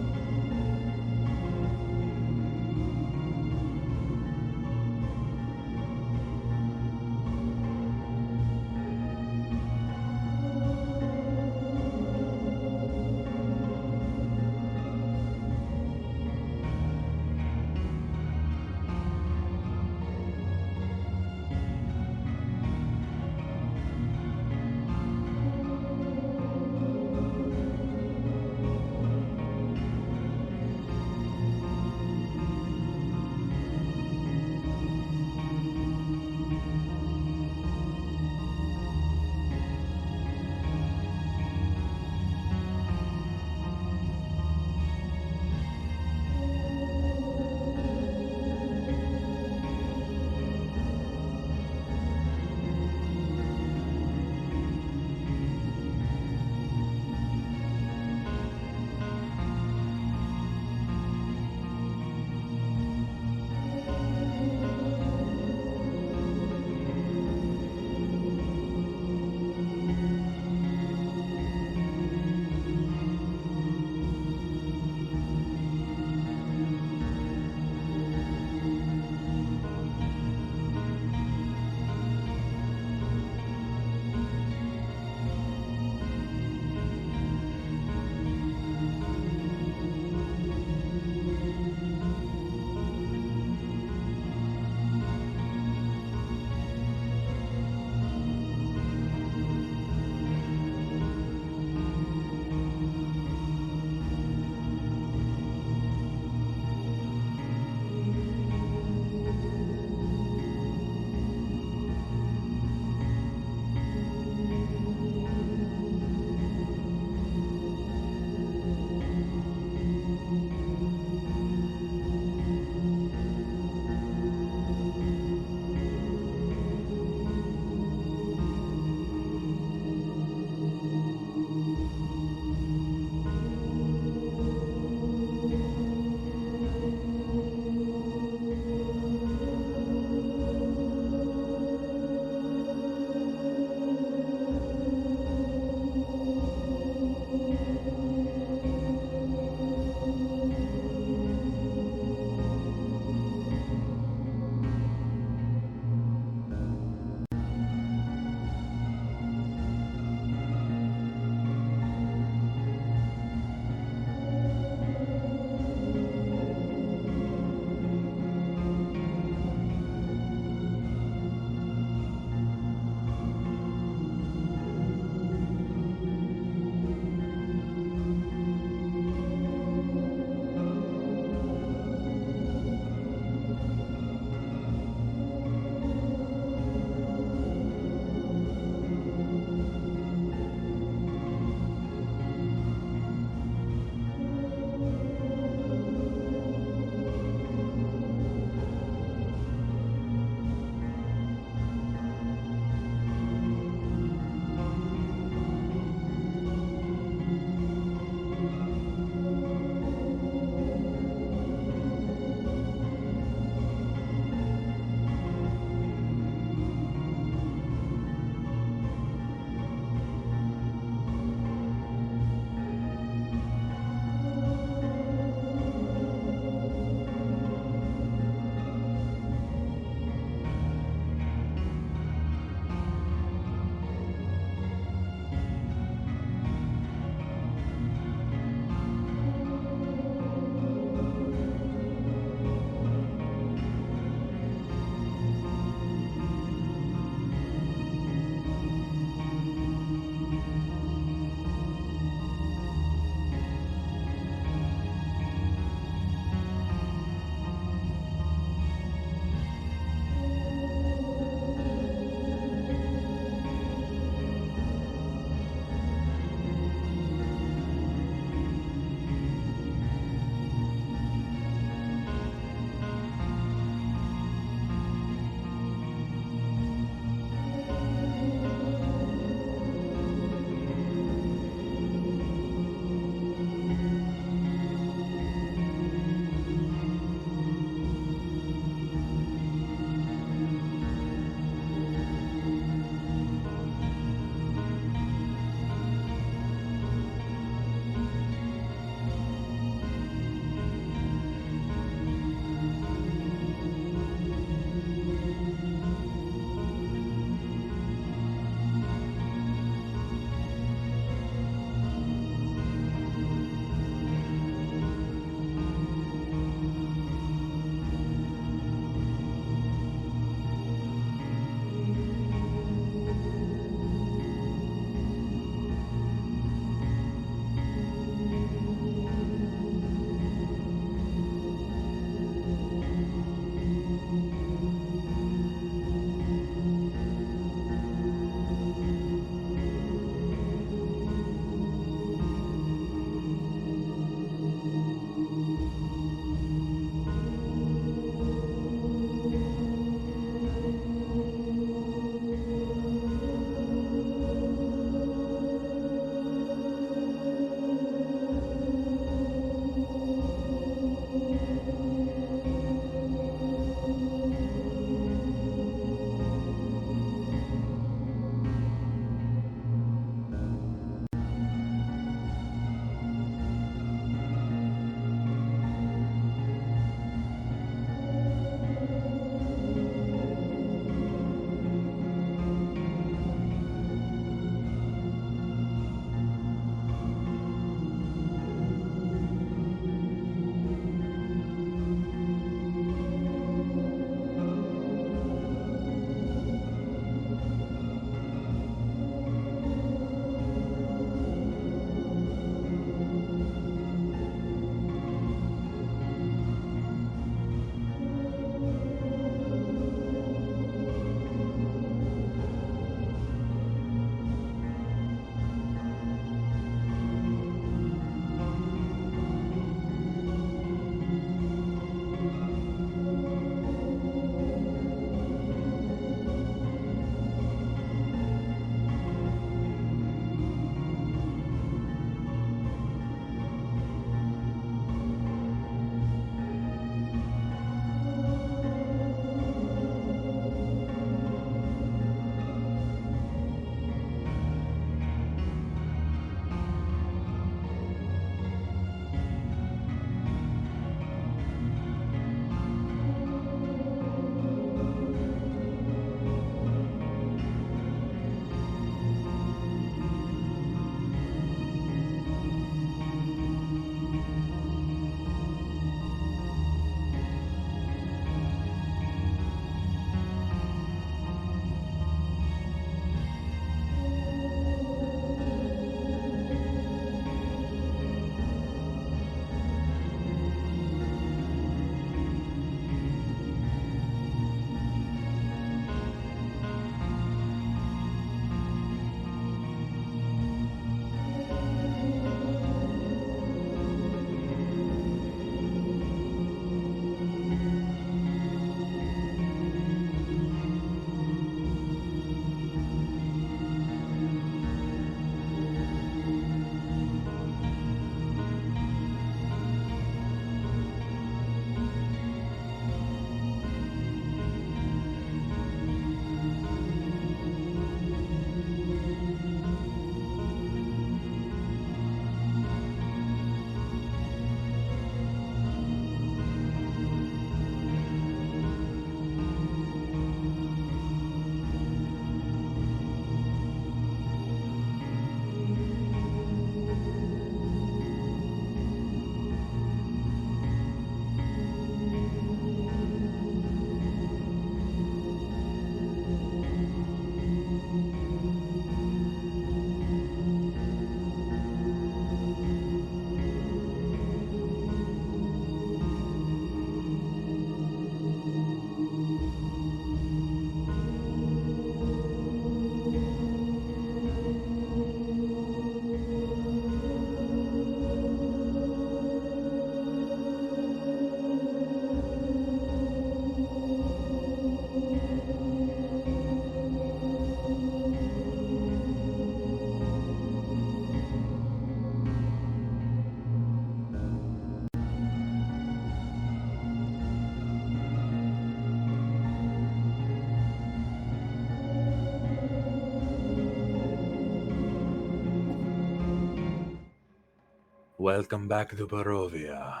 Welcome back to Barovia.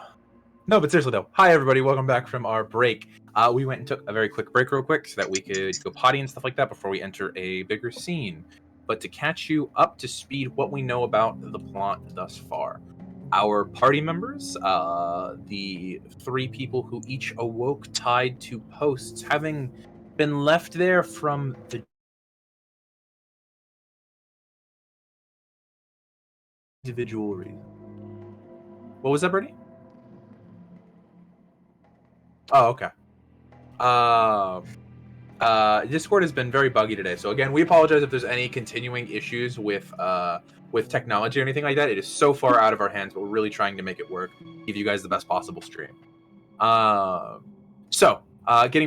No, but seriously though, hi everybody, welcome back from our break. We went and took a very quick break real quick so that we could go potty and stuff like that before we enter a bigger scene. But to catch you up to speed, what we know about the plot thus far. Our party members, the 3 people who each awoke tied to posts, having been left there from the individual reason. What was that, Burrty? Oh, okay. Discord has been very buggy today, so again, we apologize if there's any continuing issues with technology or anything like that. It is so far out of our hands, but we're really trying to make it work, give you guys the best possible stream. Getting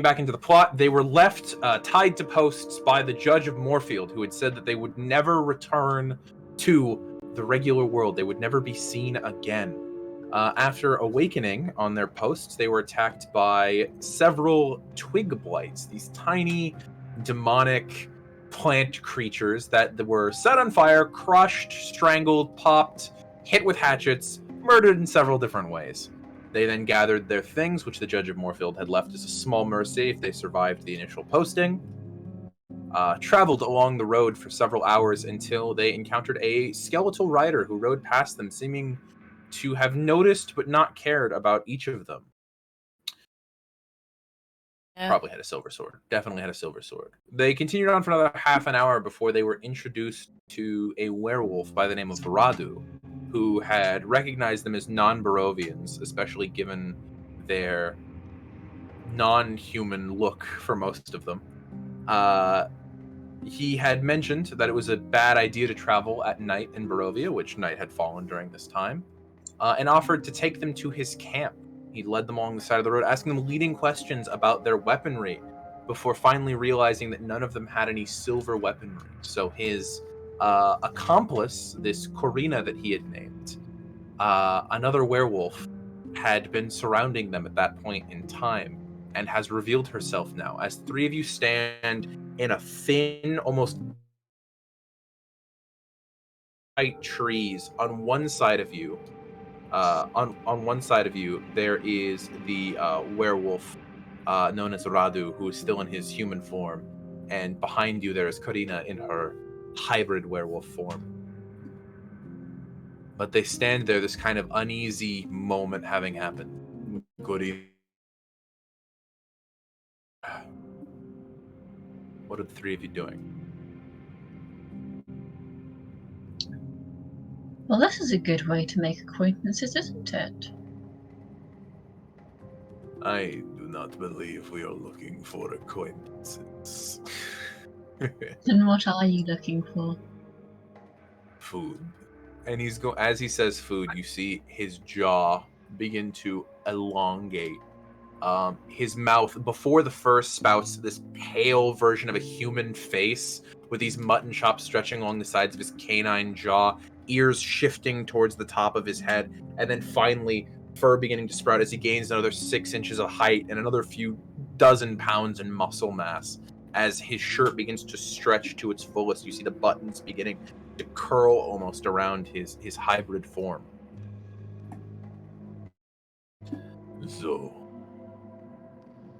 back into the plot, they were left tied to posts by the judge of Moorfield, who had said that they would never return to the regular world. They would never be seen again. After awakening on their posts, they were attacked by several twig blights, these tiny, demonic plant creatures that were set on fire, crushed, strangled, popped, hit with hatchets, murdered in several different ways. They then gathered their things, which the Judge of Moorfield had left as a small mercy if they survived the initial posting, traveled along the road for several hours until they encountered a skeletal rider who rode past them, seeming to have noticed but not cared about each of them. Probably had a silver sword. Definitely had a silver sword. They continued on for another half an hour before they were introduced to a werewolf by the name of Radu, who had recognized them as non-Barovians, especially given their non-human look for most of them. He had mentioned that it was a bad idea to travel at night in Barovia, which night had fallen during this time, and offered to take them to his camp. He led them along the side of the road, asking them leading questions about their weaponry, before finally realizing that none of them had any silver weaponry. So his accomplice, this Corina that he had named, another werewolf, had been surrounding them at that point in time, and has revealed herself now. As 3 of you stand in a thin, almost tight trees on one side of you, on one side of you, there is the werewolf known as Radu, who is still in his human form, and behind you there is Corina in her hybrid werewolf form. But they stand there, this kind of uneasy moment having happened. Corina, what are the 3 of you doing? Well, this is a good way to make acquaintances, isn't it? I do not believe we are looking for acquaintances. Then what are you looking for? Food. And as he says food, you see his jaw begin to elongate. His mouth, before the first spouts this pale version of a human face with these mutton chops stretching along the sides of his canine jaw, ears shifting towards the top of his head, and then finally fur beginning to sprout as he gains another 6 inches of height and another few dozen pounds in muscle mass. As his shirt begins to stretch to its fullest, you see the buttons beginning to curl almost around his hybrid form. So,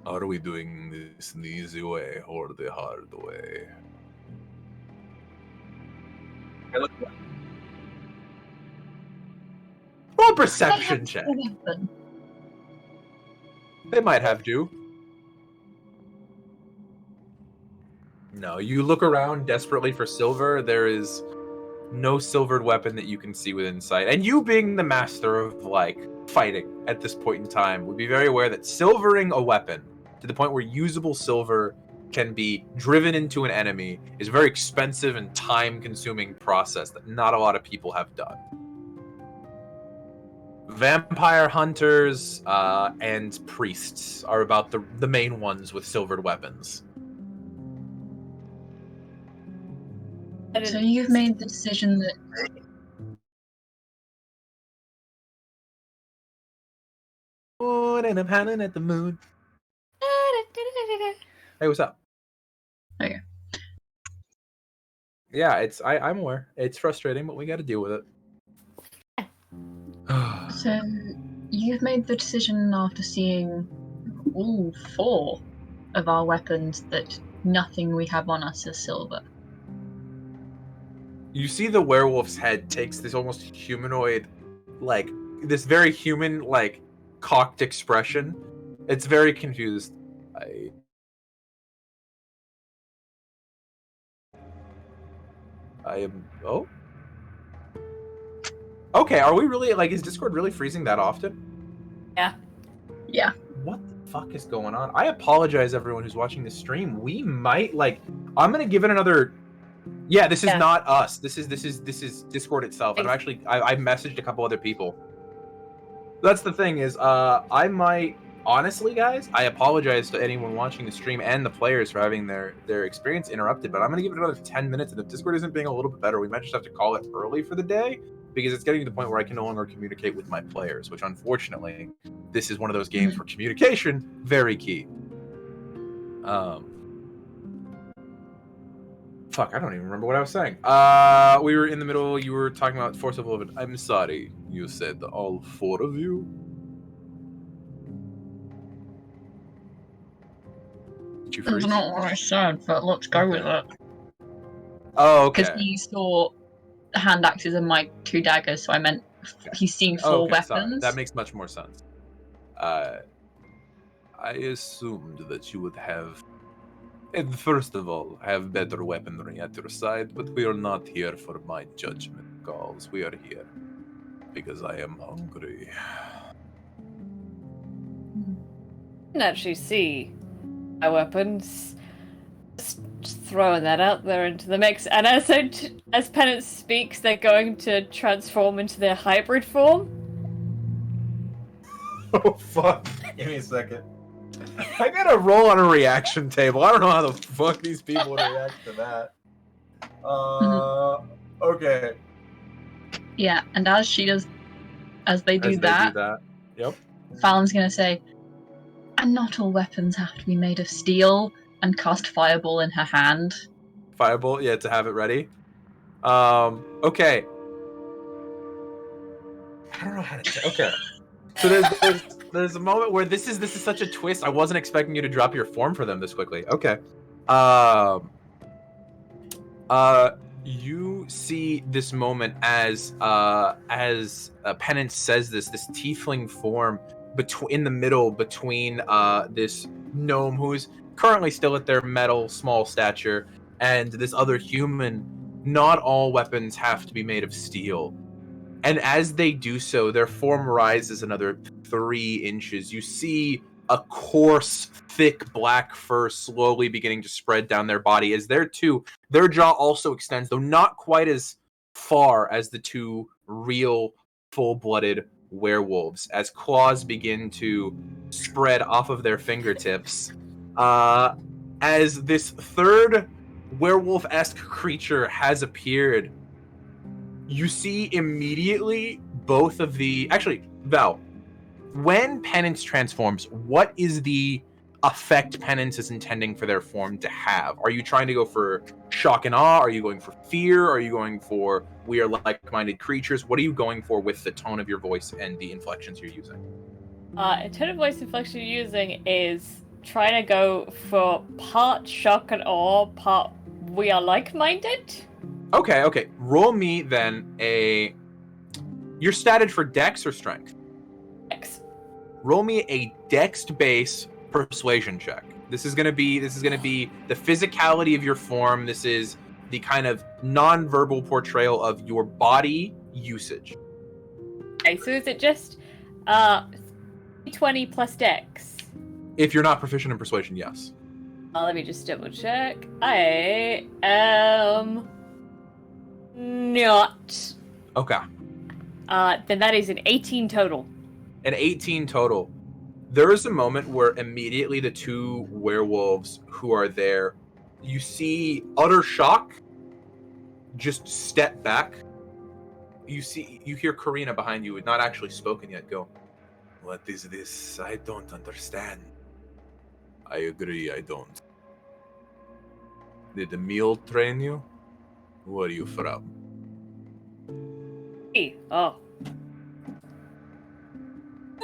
are we doing this the easy way or the hard way? Roll perception check. They might have to. No, you look around desperately for silver. There is no silvered weapon that you can see within sight. And you being the master of, fighting at this point in time, would be very aware that silvering a weapon to the point where usable silver can be driven into an enemy is a very expensive and time-consuming process that not a lot of people have done. Vampire hunters and priests are about the main ones with silvered weapons. So you've made the decision that... And I'm howling at the moon. Hey, what's up? Okay. Yeah, I'm aware. It's frustrating, but we got to deal with it. So, you've made the decision after seeing all 4 of our weapons that nothing we have on us is silver. You see the werewolf's head takes this almost humanoid, like, this very human, like, cocked expression. It's very confused. I am... Oh? Okay, are we really, like, is Discord really freezing that often? Yeah. Yeah. What the fuck is going on? I apologize, everyone who's watching this stream. We might, like, I'm gonna give it another... Yeah, this is not us. This is Discord itself. And I've messaged a couple other people. That's the thing is, I might... Honestly, guys, I apologize to anyone watching the stream and the players for having their experience interrupted, but I'm going to give it another 10 minutes, and if Discord isn't being a little bit better, we might just have to call it early for the day, because it's getting to the point where I can no longer communicate with my players, which unfortunately, this is one of those games where communication, very key. Fuck, I don't even remember what I was saying. We were in the middle, you were talking about Force of Love. I'm sorry, you said all 4 of you? That's not what I said, but let's go with it. Oh, okay. Because he saw hand axes and my 2 daggers, so I meant he's seen 4 weapons. Sorry. That makes much more sense. I assumed that you would have, and first of all, have better weaponry at your side, but we are not here for my judgment calls. We are here because I am hungry. I can actually see my weapons. Just throwing that out there into the mix. And as Penance speaks, they're going to transform into their hybrid form. Oh, fuck. Give me a second. I gotta roll on a reaction table. I don't know how the fuck these people would react to that. Okay. Yeah, and as they do that, Yep. Fallon's gonna say, and not all weapons have to be made of steel, and cast Fireball in her hand. Fireball, yeah, to have it ready. Okay. I don't know how to. Okay. So there's a moment where this is such a twist. I wasn't expecting you to drop your form for them this quickly. Okay. You see this moment as Penance says this tiefling form in the middle between this gnome who's currently still at their metal small stature and this other human. Not all weapons have to be made of steel. And as they do so, their form rises another 3 inches. You see a coarse, thick black fur slowly beginning to spread down their body as their jaw also extends, though not quite as far as the 2 real full-blooded werewolves, as claws begin to spread off of their fingertips. As this third werewolf-esque creature has appeared, you see immediately both of the... Actually, Val, when Penance transforms, what is the effect Penance is intending for their form to have? Are you trying to go for shock and awe? Are you going for fear? Are you going for we are like-minded creatures? What are you going for with the tone of your voice and the inflections you're using? A tone of voice inflection you're using is trying to go for part shock and awe, part we are like-minded. Okay. Roll me then a... You're statted for dex or strength? Dex. Roll me a dex-based persuasion check. This is gonna be the physicality of your form. This is the kind of non-verbal portrayal of your body usage. Okay, so is it just 20 plus dex? If you're not proficient in persuasion, yes. Let me just double check. I am not. Okay. Then that is an 18 total. An 18 total. There is a moment where immediately the 2 werewolves who are there, you see utter shock, just step back. You hear Karina behind you, not actually spoken yet, go, "What is this? I don't understand." I agree, I don't. Did Emil train you? Who are you from? Hey, oh.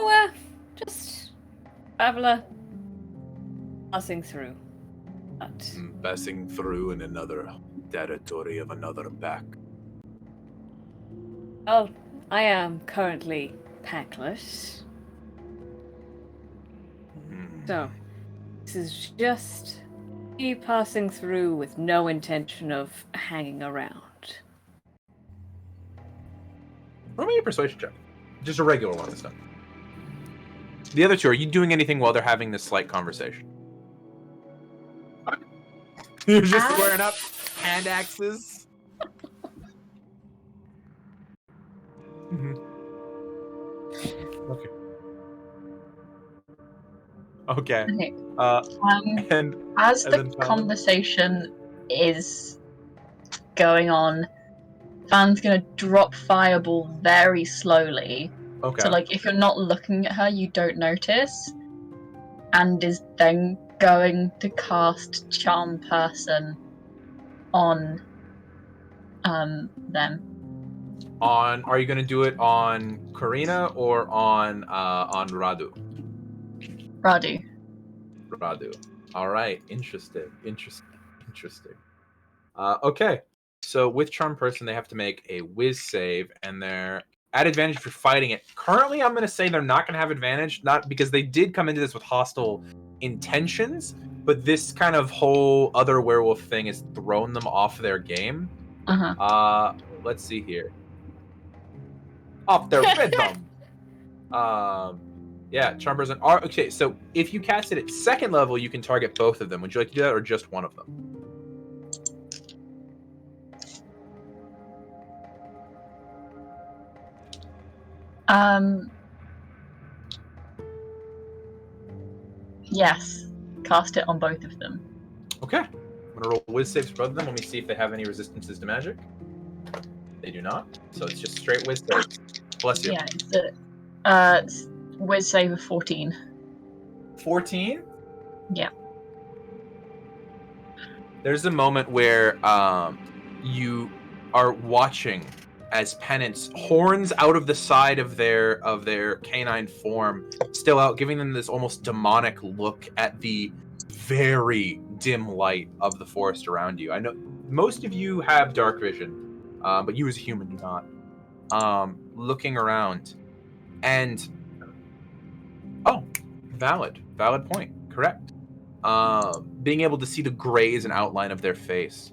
Oh, just traveler passing through. But Passing through in another territory of another pack. well, I am currently packless. So this is just me passing through with no intention of hanging around. Roll me a persuasion check. Just a regular one this time. The other two, are you doing anything while they're having this slight conversation? You're just squaring up hand axes. Okay. Okay. Okay. And As and the then Fallon. conversation is going on, Fallon's gonna drop Fireball very slowly. Okay. So, like, if you're not looking at her, you don't notice. And is then going to cast Charm Person on them. Are you going to do it on Karina or on Radu? Radu. Radu. All right. Interesting. Okay. So with Charm Person, they have to make a Whiz save, and they're at advantage if you're fighting it. Currently, I'm going to say they're not going to have advantage, not because they did come into this with hostile intentions, but this kind of whole other werewolf thing has thrown them off their game. Let's see here. Off their rhythm. Yeah, Charm Person. Okay, so if you cast it at second level, you can target both of them. Would you like to do that, or just one of them? Yes. Cast it on both of them. Okay. I'm gonna roll Whiz saves for both of them. Let me see if they have any resistances to magic. They do not. So it's just straight Whiz saves. Bless you. Yeah, it's Whiz save of 14. 14? Yeah. There's a moment where you are watching as Penance horns out of the side of their canine form, still out, giving them this almost demonic look at the very dim light of the forest around you. I know most of you have dark vision, but you as a human do not. Looking around, and valid point, correct. Being able to see the grays and outline of their face.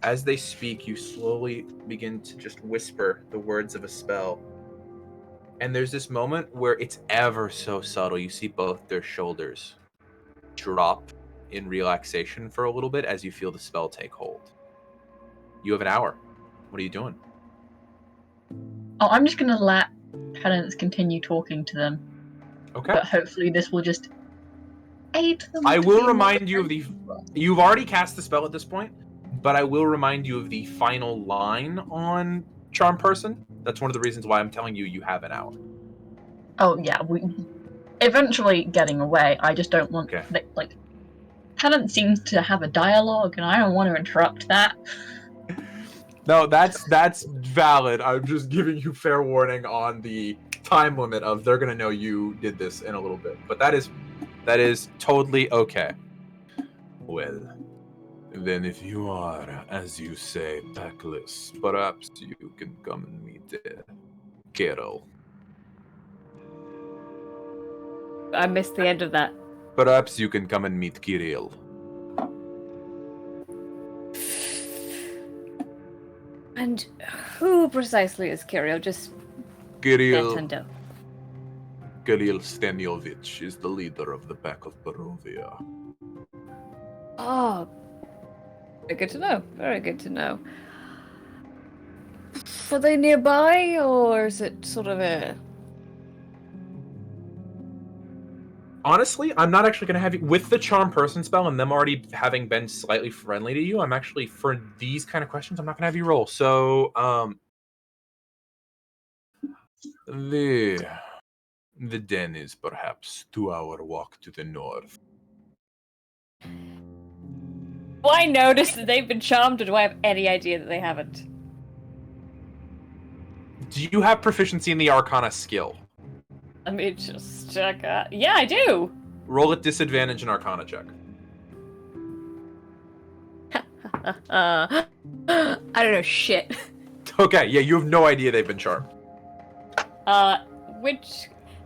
As they speak, you slowly begin to just whisper the words of a spell. And there's this moment where it's ever so subtle. You see both their shoulders drop in relaxation for a little bit as you feel the spell take hold. You have an hour. What are you doing? Oh, I'm just gonna let Penance continue talking to them. Okay. But hopefully this will just aid them. I to will be remind you more of the... You've already cast the spell at this point, but I will remind you of the final line on Charm Person. That's one of the reasons why I'm telling you have an hour. Oh, yeah. We eventually getting away. I just don't want... Okay. Like, Penance seems to have a dialogue, and I don't want to interrupt that. No, that's valid. I'm just giving you fair warning on the time limit of they're gonna know you did this in a little bit. But that is totally okay. Well, then if you are, as you say, backless, perhaps you can come and meet Carol. I missed the end of that. Perhaps you can come and meet Kirill. And who precisely is Kirill? Just Kirill Nintendo. Staniovich is the leader of the pack of Barovia. Oh, very good to know. Very good to know. Were they nearby, or is it sort of a... Honestly, I'm not actually going to have you... With the Charm Person spell and them already having been slightly friendly to you, I'm actually, for these kind of questions, I'm not going to have you roll. So, the den is perhaps 2-hour walk to the north. Do I notice that they've been charmed, or do I have any idea that they haven't? Do you have proficiency in the Arcana skill? Let me just check out. Yeah, I do! Roll at disadvantage and Arcana check. I don't know shit. Okay, yeah, you have no idea they've been charmed. Then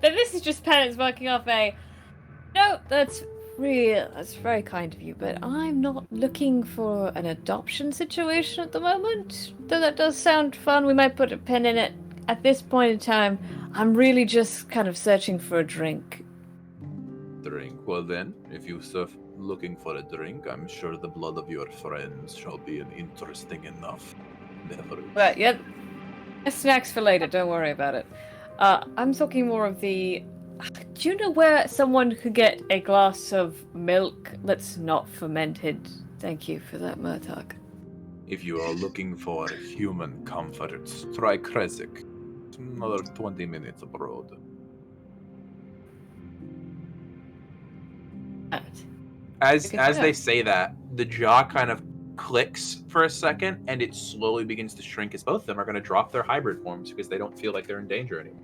this is just Penance working off a... No, that's very kind of you, but I'm not looking for an adoption situation at the moment. Though that does sound fun, we might put a pin in it. At this point in time, I'm really just kind of searching for a drink. Drink. Well then, if you're looking for a drink, I'm sure the blood of your friends shall be an interesting enough beverage. But yeah, snacks for later, don't worry about it. I'm talking more of the... Do you know where someone could get a glass of milk that's not fermented? Thank you for that, Murtog. If you are looking for human comforts, try Kresik. Another 20 minutes abroad. As they say that, the jaw kind of clicks for a second, and it slowly begins to shrink as both of them are going to drop their hybrid forms because they don't feel like they're in danger anymore.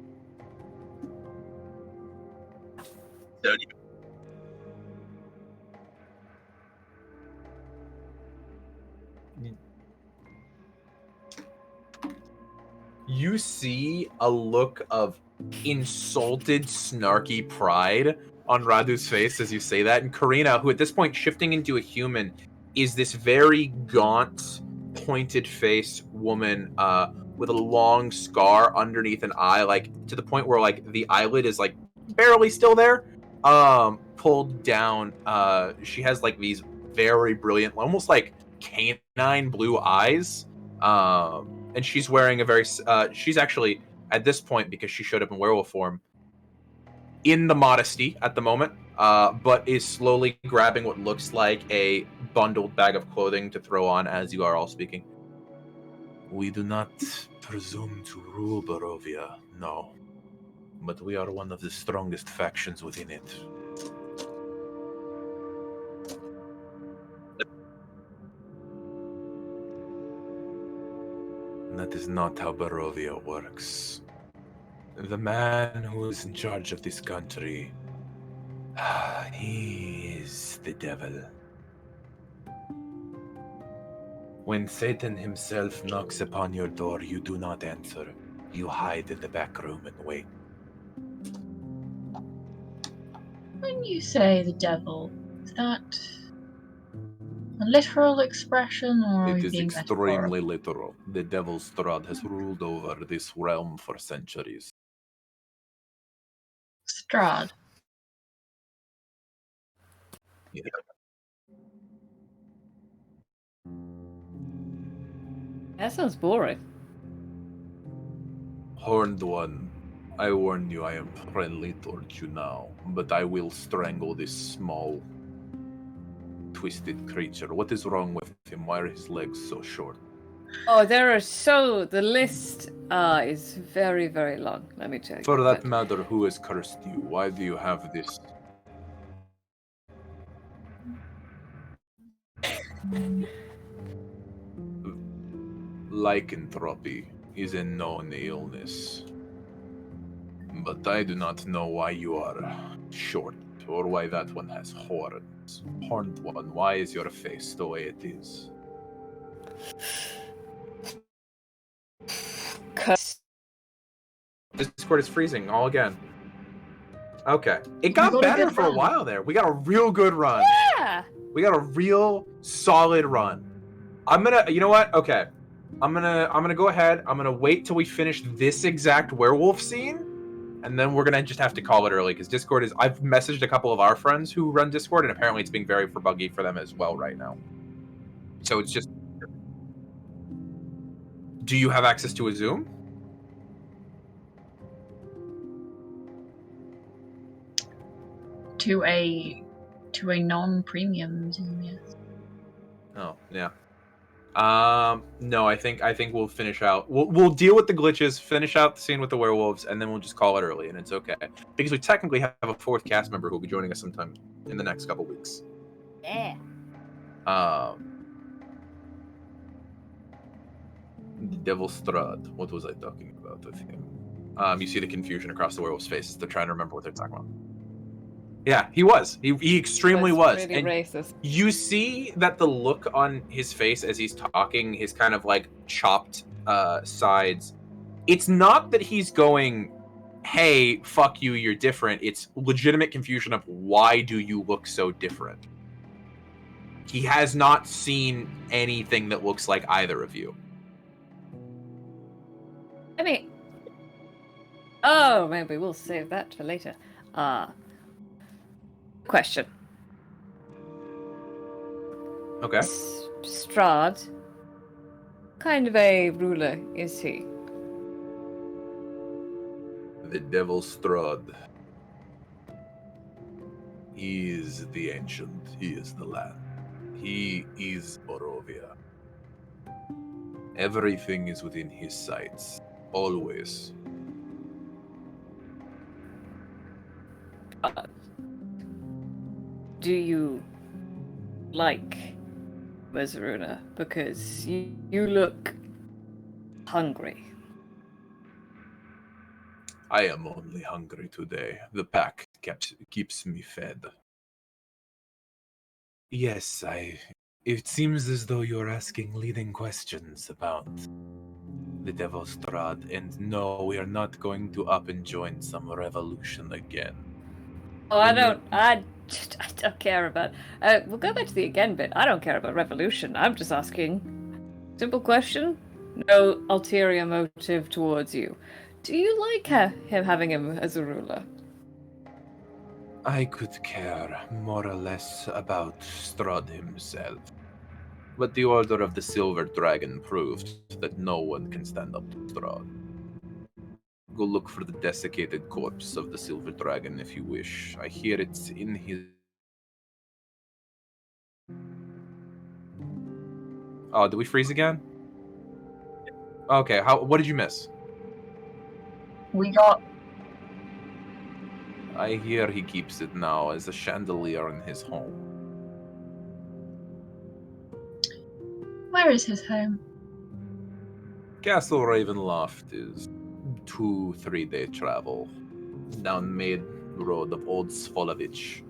You see a look of insulted, snarky pride on Radu's face as you say that, and Karina, who at this point shifting into a human, is this very gaunt, pointed-faced woman with a long scar underneath an eye, like to the point where like the eyelid is like barely still there, pulled down. She has like these very brilliant, almost like canine blue eyes. And she's wearing a very, she's actually, at this point, because she showed up in werewolf form, in the modesty at the moment, but is slowly grabbing what looks like a bundled bag of clothing to throw on as you are all speaking. We do not presume to rule Barovia, no. But we are one of the strongest factions within it. That is not how Barovia works. The man who is in charge of this country, he is the devil. When Satan himself knocks upon your door, you do not answer. You hide in the back room and wait. When you say the devil, is that a literal expression, or are It you is being extremely literal. The devil Strahd has ruled over this realm for centuries. Strahd? Yeah. That sounds boring. Horned one, I warn you, I am friendly towards you now, but I will strangle this small, twisted creature. What is wrong with him? Why are his legs so short? Oh, the list is very, very long, let me tell you. For that matter, who has cursed you? Why do you have this? Lycanthropy is a known illness. But I do not know why you are short, or why that one has horns. Horned one, why is your face the way it is? Discord is freezing all again. Okay. It got better for a while there. We got a real good run. Yeah! We got a real solid run. You know what? Okay. I'm gonna go ahead. I'm gonna wait till we finish this exact werewolf scene. And then we're gonna just have to call it early because Discord is. I've messaged a couple of our friends who run Discord, and apparently it's being very buggy for them as well right now. So it's just. Do you have access to a Zoom? To a non-premium Zoom, yes. Oh yeah. No, I think we'll finish out. We'll deal with the glitches, finish out the scene with the werewolves, and then we'll just call it early, and it's okay because we technically have a fourth cast member who'll be joining us sometime in the next couple weeks. Yeah. The Devil Strahd. What was I talking about with him? You see the confusion across the werewolf's faces. They're trying to remember what they're talking about. Yeah, he was. He extremely was. Pretty And racist. you see that the look on his face as he's talking, his kind of like chopped sides, it's not that he's going, hey, fuck you, you're different. It's legitimate confusion of why do you look so different? He has not seen anything that looks like either of you. I mean, oh, maybe we'll save that for later. Question. Okay. Strahd, kind of a ruler is he? The Devil Strahd. He is the ancient. He is the land. He is Barovia. Everything is within his sights. Always. Do you like Mesruna? Because you look hungry. I am only hungry today. The pack keeps me fed. Yes, It seems as though you're asking leading questions about the Devil Strahd, and no, we are not going to up and join some revolution again. Oh, I don't care about. We'll go back to the again bit. I don't care about revolution. I'm just asking. Simple question. No ulterior motive towards you. Do you like him having him as a ruler? I could care more or less about Strahd himself. But the Order of the Silver Dragon proved that no one can stand up to Strahd. Go look for the desiccated corpse of the Silver Dragon if you wish. I hear it's in his... Oh, did we freeze again? Okay, what did you miss? We got... I hear he keeps it now as a chandelier in his home. Where is his home? Castle Ravenloft is 2-3 day travel down Maid Road of Old Svolovich.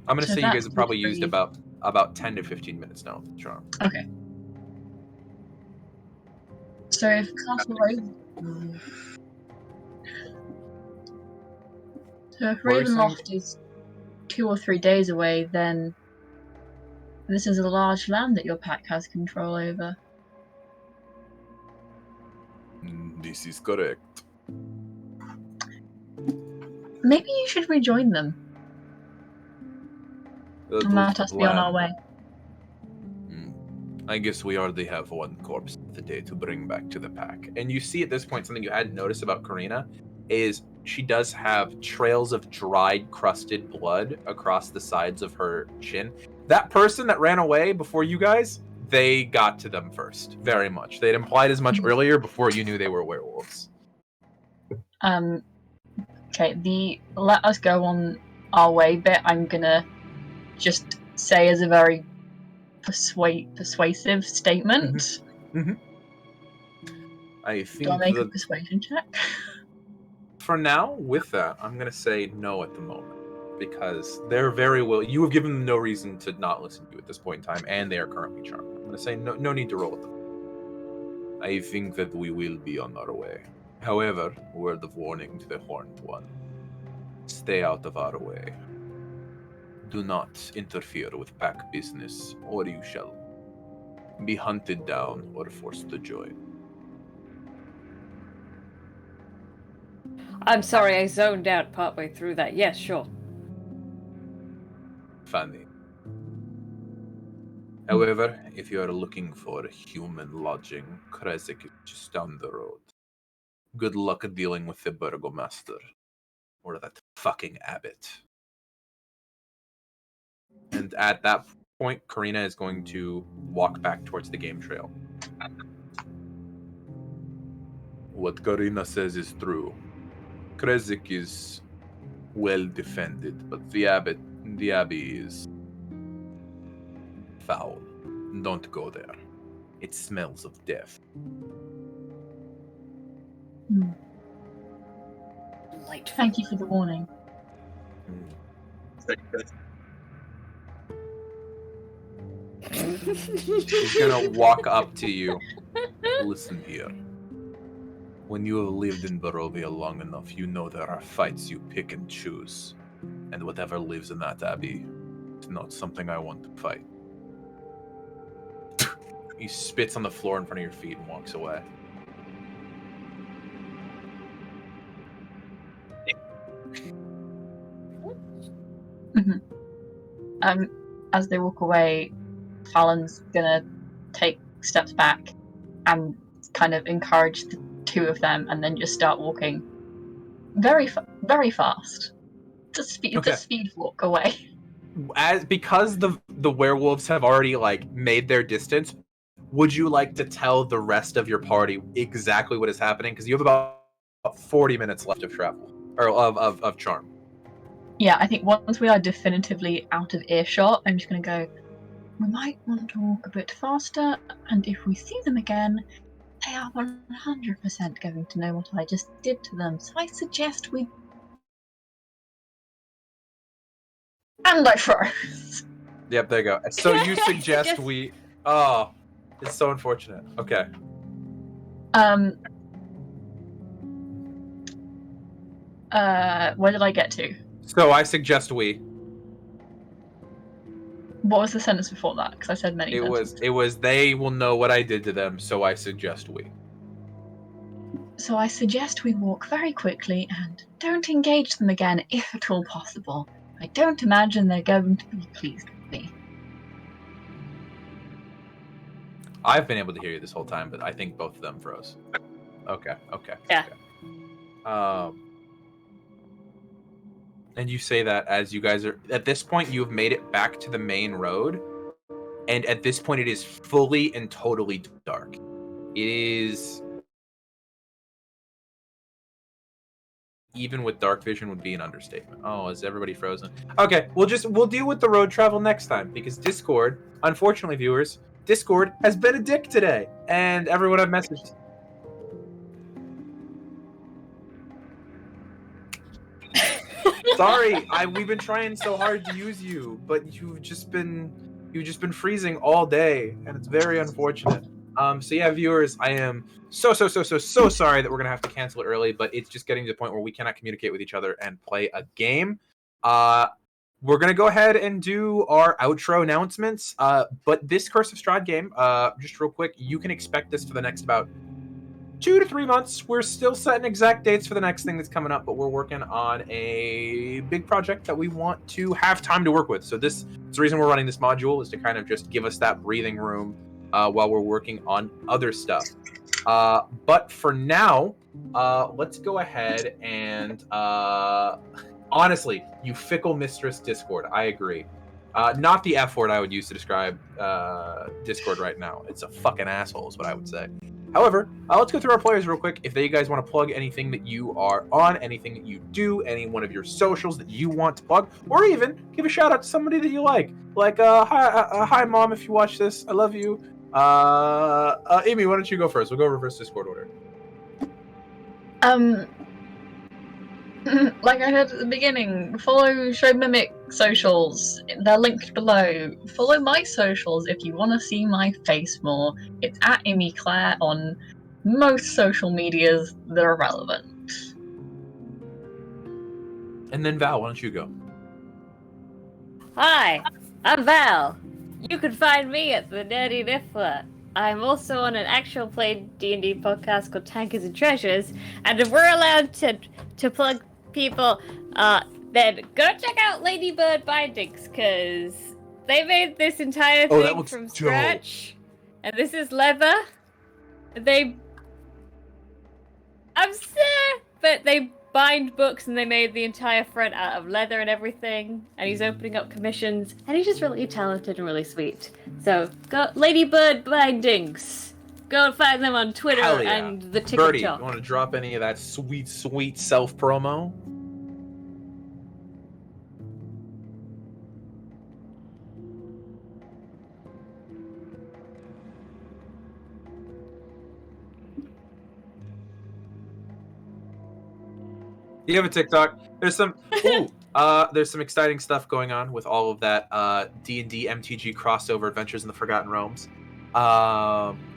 I'm gonna So say you guys that's have probably used free. about 10 to 15 minutes now with the charm. Okay. So if Castle Raven... So if What were you saying? Ravenloft is 2 or 3 days away, then this is a large land that your pack has control over. This is correct. Maybe you should rejoin them That and was let the us be on our plan. way. I guess we already have one corpse today to bring back to the pack. And you see at this point something you hadn't noticed about Karina is she does have trails of dried, crusted blood across the sides of her chin. That person that ran away before you guys, they got to them first. Very much. They'd implied as much earlier before you knew they were werewolves. Okay, the let us go on our way bit, I'm gonna just say as a very persuasive statement. I Do think I make a that persuasion check? for now, with that, I'm going to say no at the moment. Because they're very well... You have given them no reason to not listen to you at this point in time, and they are currently charmed. I'm going to say no need to roll with them. I think that we will be on our way. However, word of warning to the Horned One. Stay out of our way. Do not interfere with pack business, or you shall be hunted down or forced to join. I'm sorry, I zoned out partway through that. Yes, sure. Funny. However, if you are looking for human lodging, Kresik is just down the road. Good luck dealing with the burgomaster. Or that fucking abbot. And at that point, Karina is going to walk back towards the game trail. What Karina says is true. Kresik is well defended, but the abbey is foul. Don't go there. It smells of death. Thank you for the warning. He's gonna walk up to you. Listen here. When you have lived in Barovia long enough, you know there are fights you pick and choose. And whatever lives in that abbey is not something I want to fight. He spits on the floor in front of your feet and walks away. As they walk away, Fallon's gonna take steps back and kind of encourage the two of them, and then just start walking very fast. Just speed walk away. Because the werewolves have already like made their distance, would you like to tell the rest of your party exactly what is happening? Because you have about 40 minutes left of travel or of charm. Yeah, I think once we are definitively out of earshot, I'm just going to go, we might want to walk a bit faster, and if we see them again, they are 100% going to know what I just did to them, so I suggest we... And I froze! Yep, there you go. So you suggest we... Oh, it's so unfortunate. Okay. Where did I get to? So I suggest we... What was the sentence before that? Because I said many sentences. It was they will know what I did to them, so I suggest we. So I suggest we walk very quickly and don't engage them again if at all possible. I don't imagine they're going to be pleased with me. I've been able to hear you this whole time, but I think both of them froze. Okay. Yeah. Okay. And you say that as you guys are... At this point, you've made it back to the main road. And at this point, it is fully and totally dark. It is... Even with dark vision would be an understatement. Oh, is everybody frozen? Okay, we'll deal with the road travel next time. Because Discord, unfortunately, viewers, Discord has been a dick today. And everyone I've messaged... Sorry, we've been trying so hard to use you, but you've just been freezing all day, and it's very unfortunate. So yeah, viewers, I am so sorry that we're gonna have to cancel it early, but it's just getting to the point where we cannot communicate with each other and play a game. We're gonna go ahead and do our outro announcements. But this Curse of Strahd game, just real quick, you can expect this for the next about 2 to 3 months. We're still setting exact dates for the next thing that's coming up, but we're working on a big project that we want to have time to work with. So this is the reason we're running this module, is to kind of just give us that breathing room while we're working on other stuff. But for now, let's go ahead and honestly, you fickle mistress Discord, I agree. Not the F word I would use to describe Discord right now. It's a fucking asshole is what I would say. However, let's go through our players real quick. If you guys want to plug anything that you are on, anything that you do, any one of your socials that you want to plug, or even give a shout out to somebody that you like. Like, hi mom, if you watch this, I love you. Immy, why don't you go first? We'll go reverse Discord order. Like I said at the beginning, follow SHISAM socials. They're linked below. Follow my socials if you want to see my face more. It's at Immy Claire on most social medias that are relevant. And then Val, why don't you go? Hi, I'm Val. You can find me at the Nerdy Niffler. I'm also on an actual play D&D podcast called Tankers and Treasures, and if we're allowed to plug people, then go check out Ladybird Bindings, because they made this entire thing from scratch, and this is leather. I'm sad, but they bind books and they made the entire front out of leather and everything, and he's opening up commissions, and he's just really talented and really sweet. So go Ladybird Bindings. Go find them on Twitter and the TikTok. Burrty, you want to drop any of that sweet self promo? You have a TikTok. There's some there's some exciting stuff going on with all of that D&D MTG crossover adventures in the Forgotten Realms.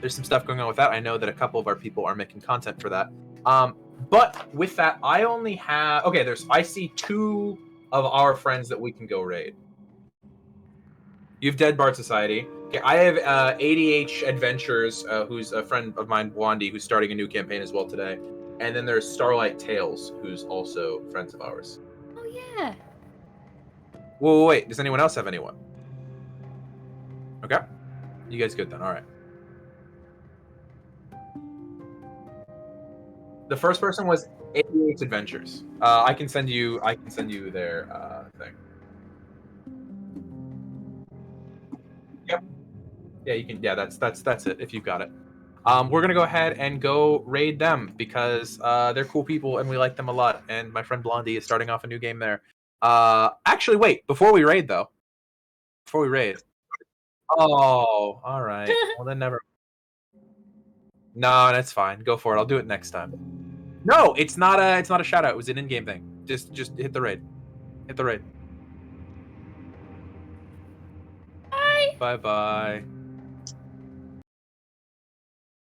There's some stuff going on with that. I know that a couple of our people are making content for that. But with that, I only have I see 2 of our friends that we can go raid. You have Dead Bard Society. Okay, I have ADH Adventures, who's a friend of mine, Wandy, who's starting a new campaign as well today. And then there's Starlight Tales, who's also friends of ours. Oh yeah. Whoa, wait. Does anyone else have anyone? Okay. You guys good then? All right. The first person was ADH Adventures. I can send you their thing. Yep. Yeah, you can. Yeah, that's it. If you've got it. We're gonna go ahead and go raid them because they're cool people and we like them a lot. And my friend Blondie is starting off a new game there. Actually, wait. Before we raid. Oh, all right. Well, then never. No, that's fine. Go for it. I'll do it next time. No, it's not a shout out. It was an in-game thing. Just hit the raid. Hit the raid. Bye. Bye.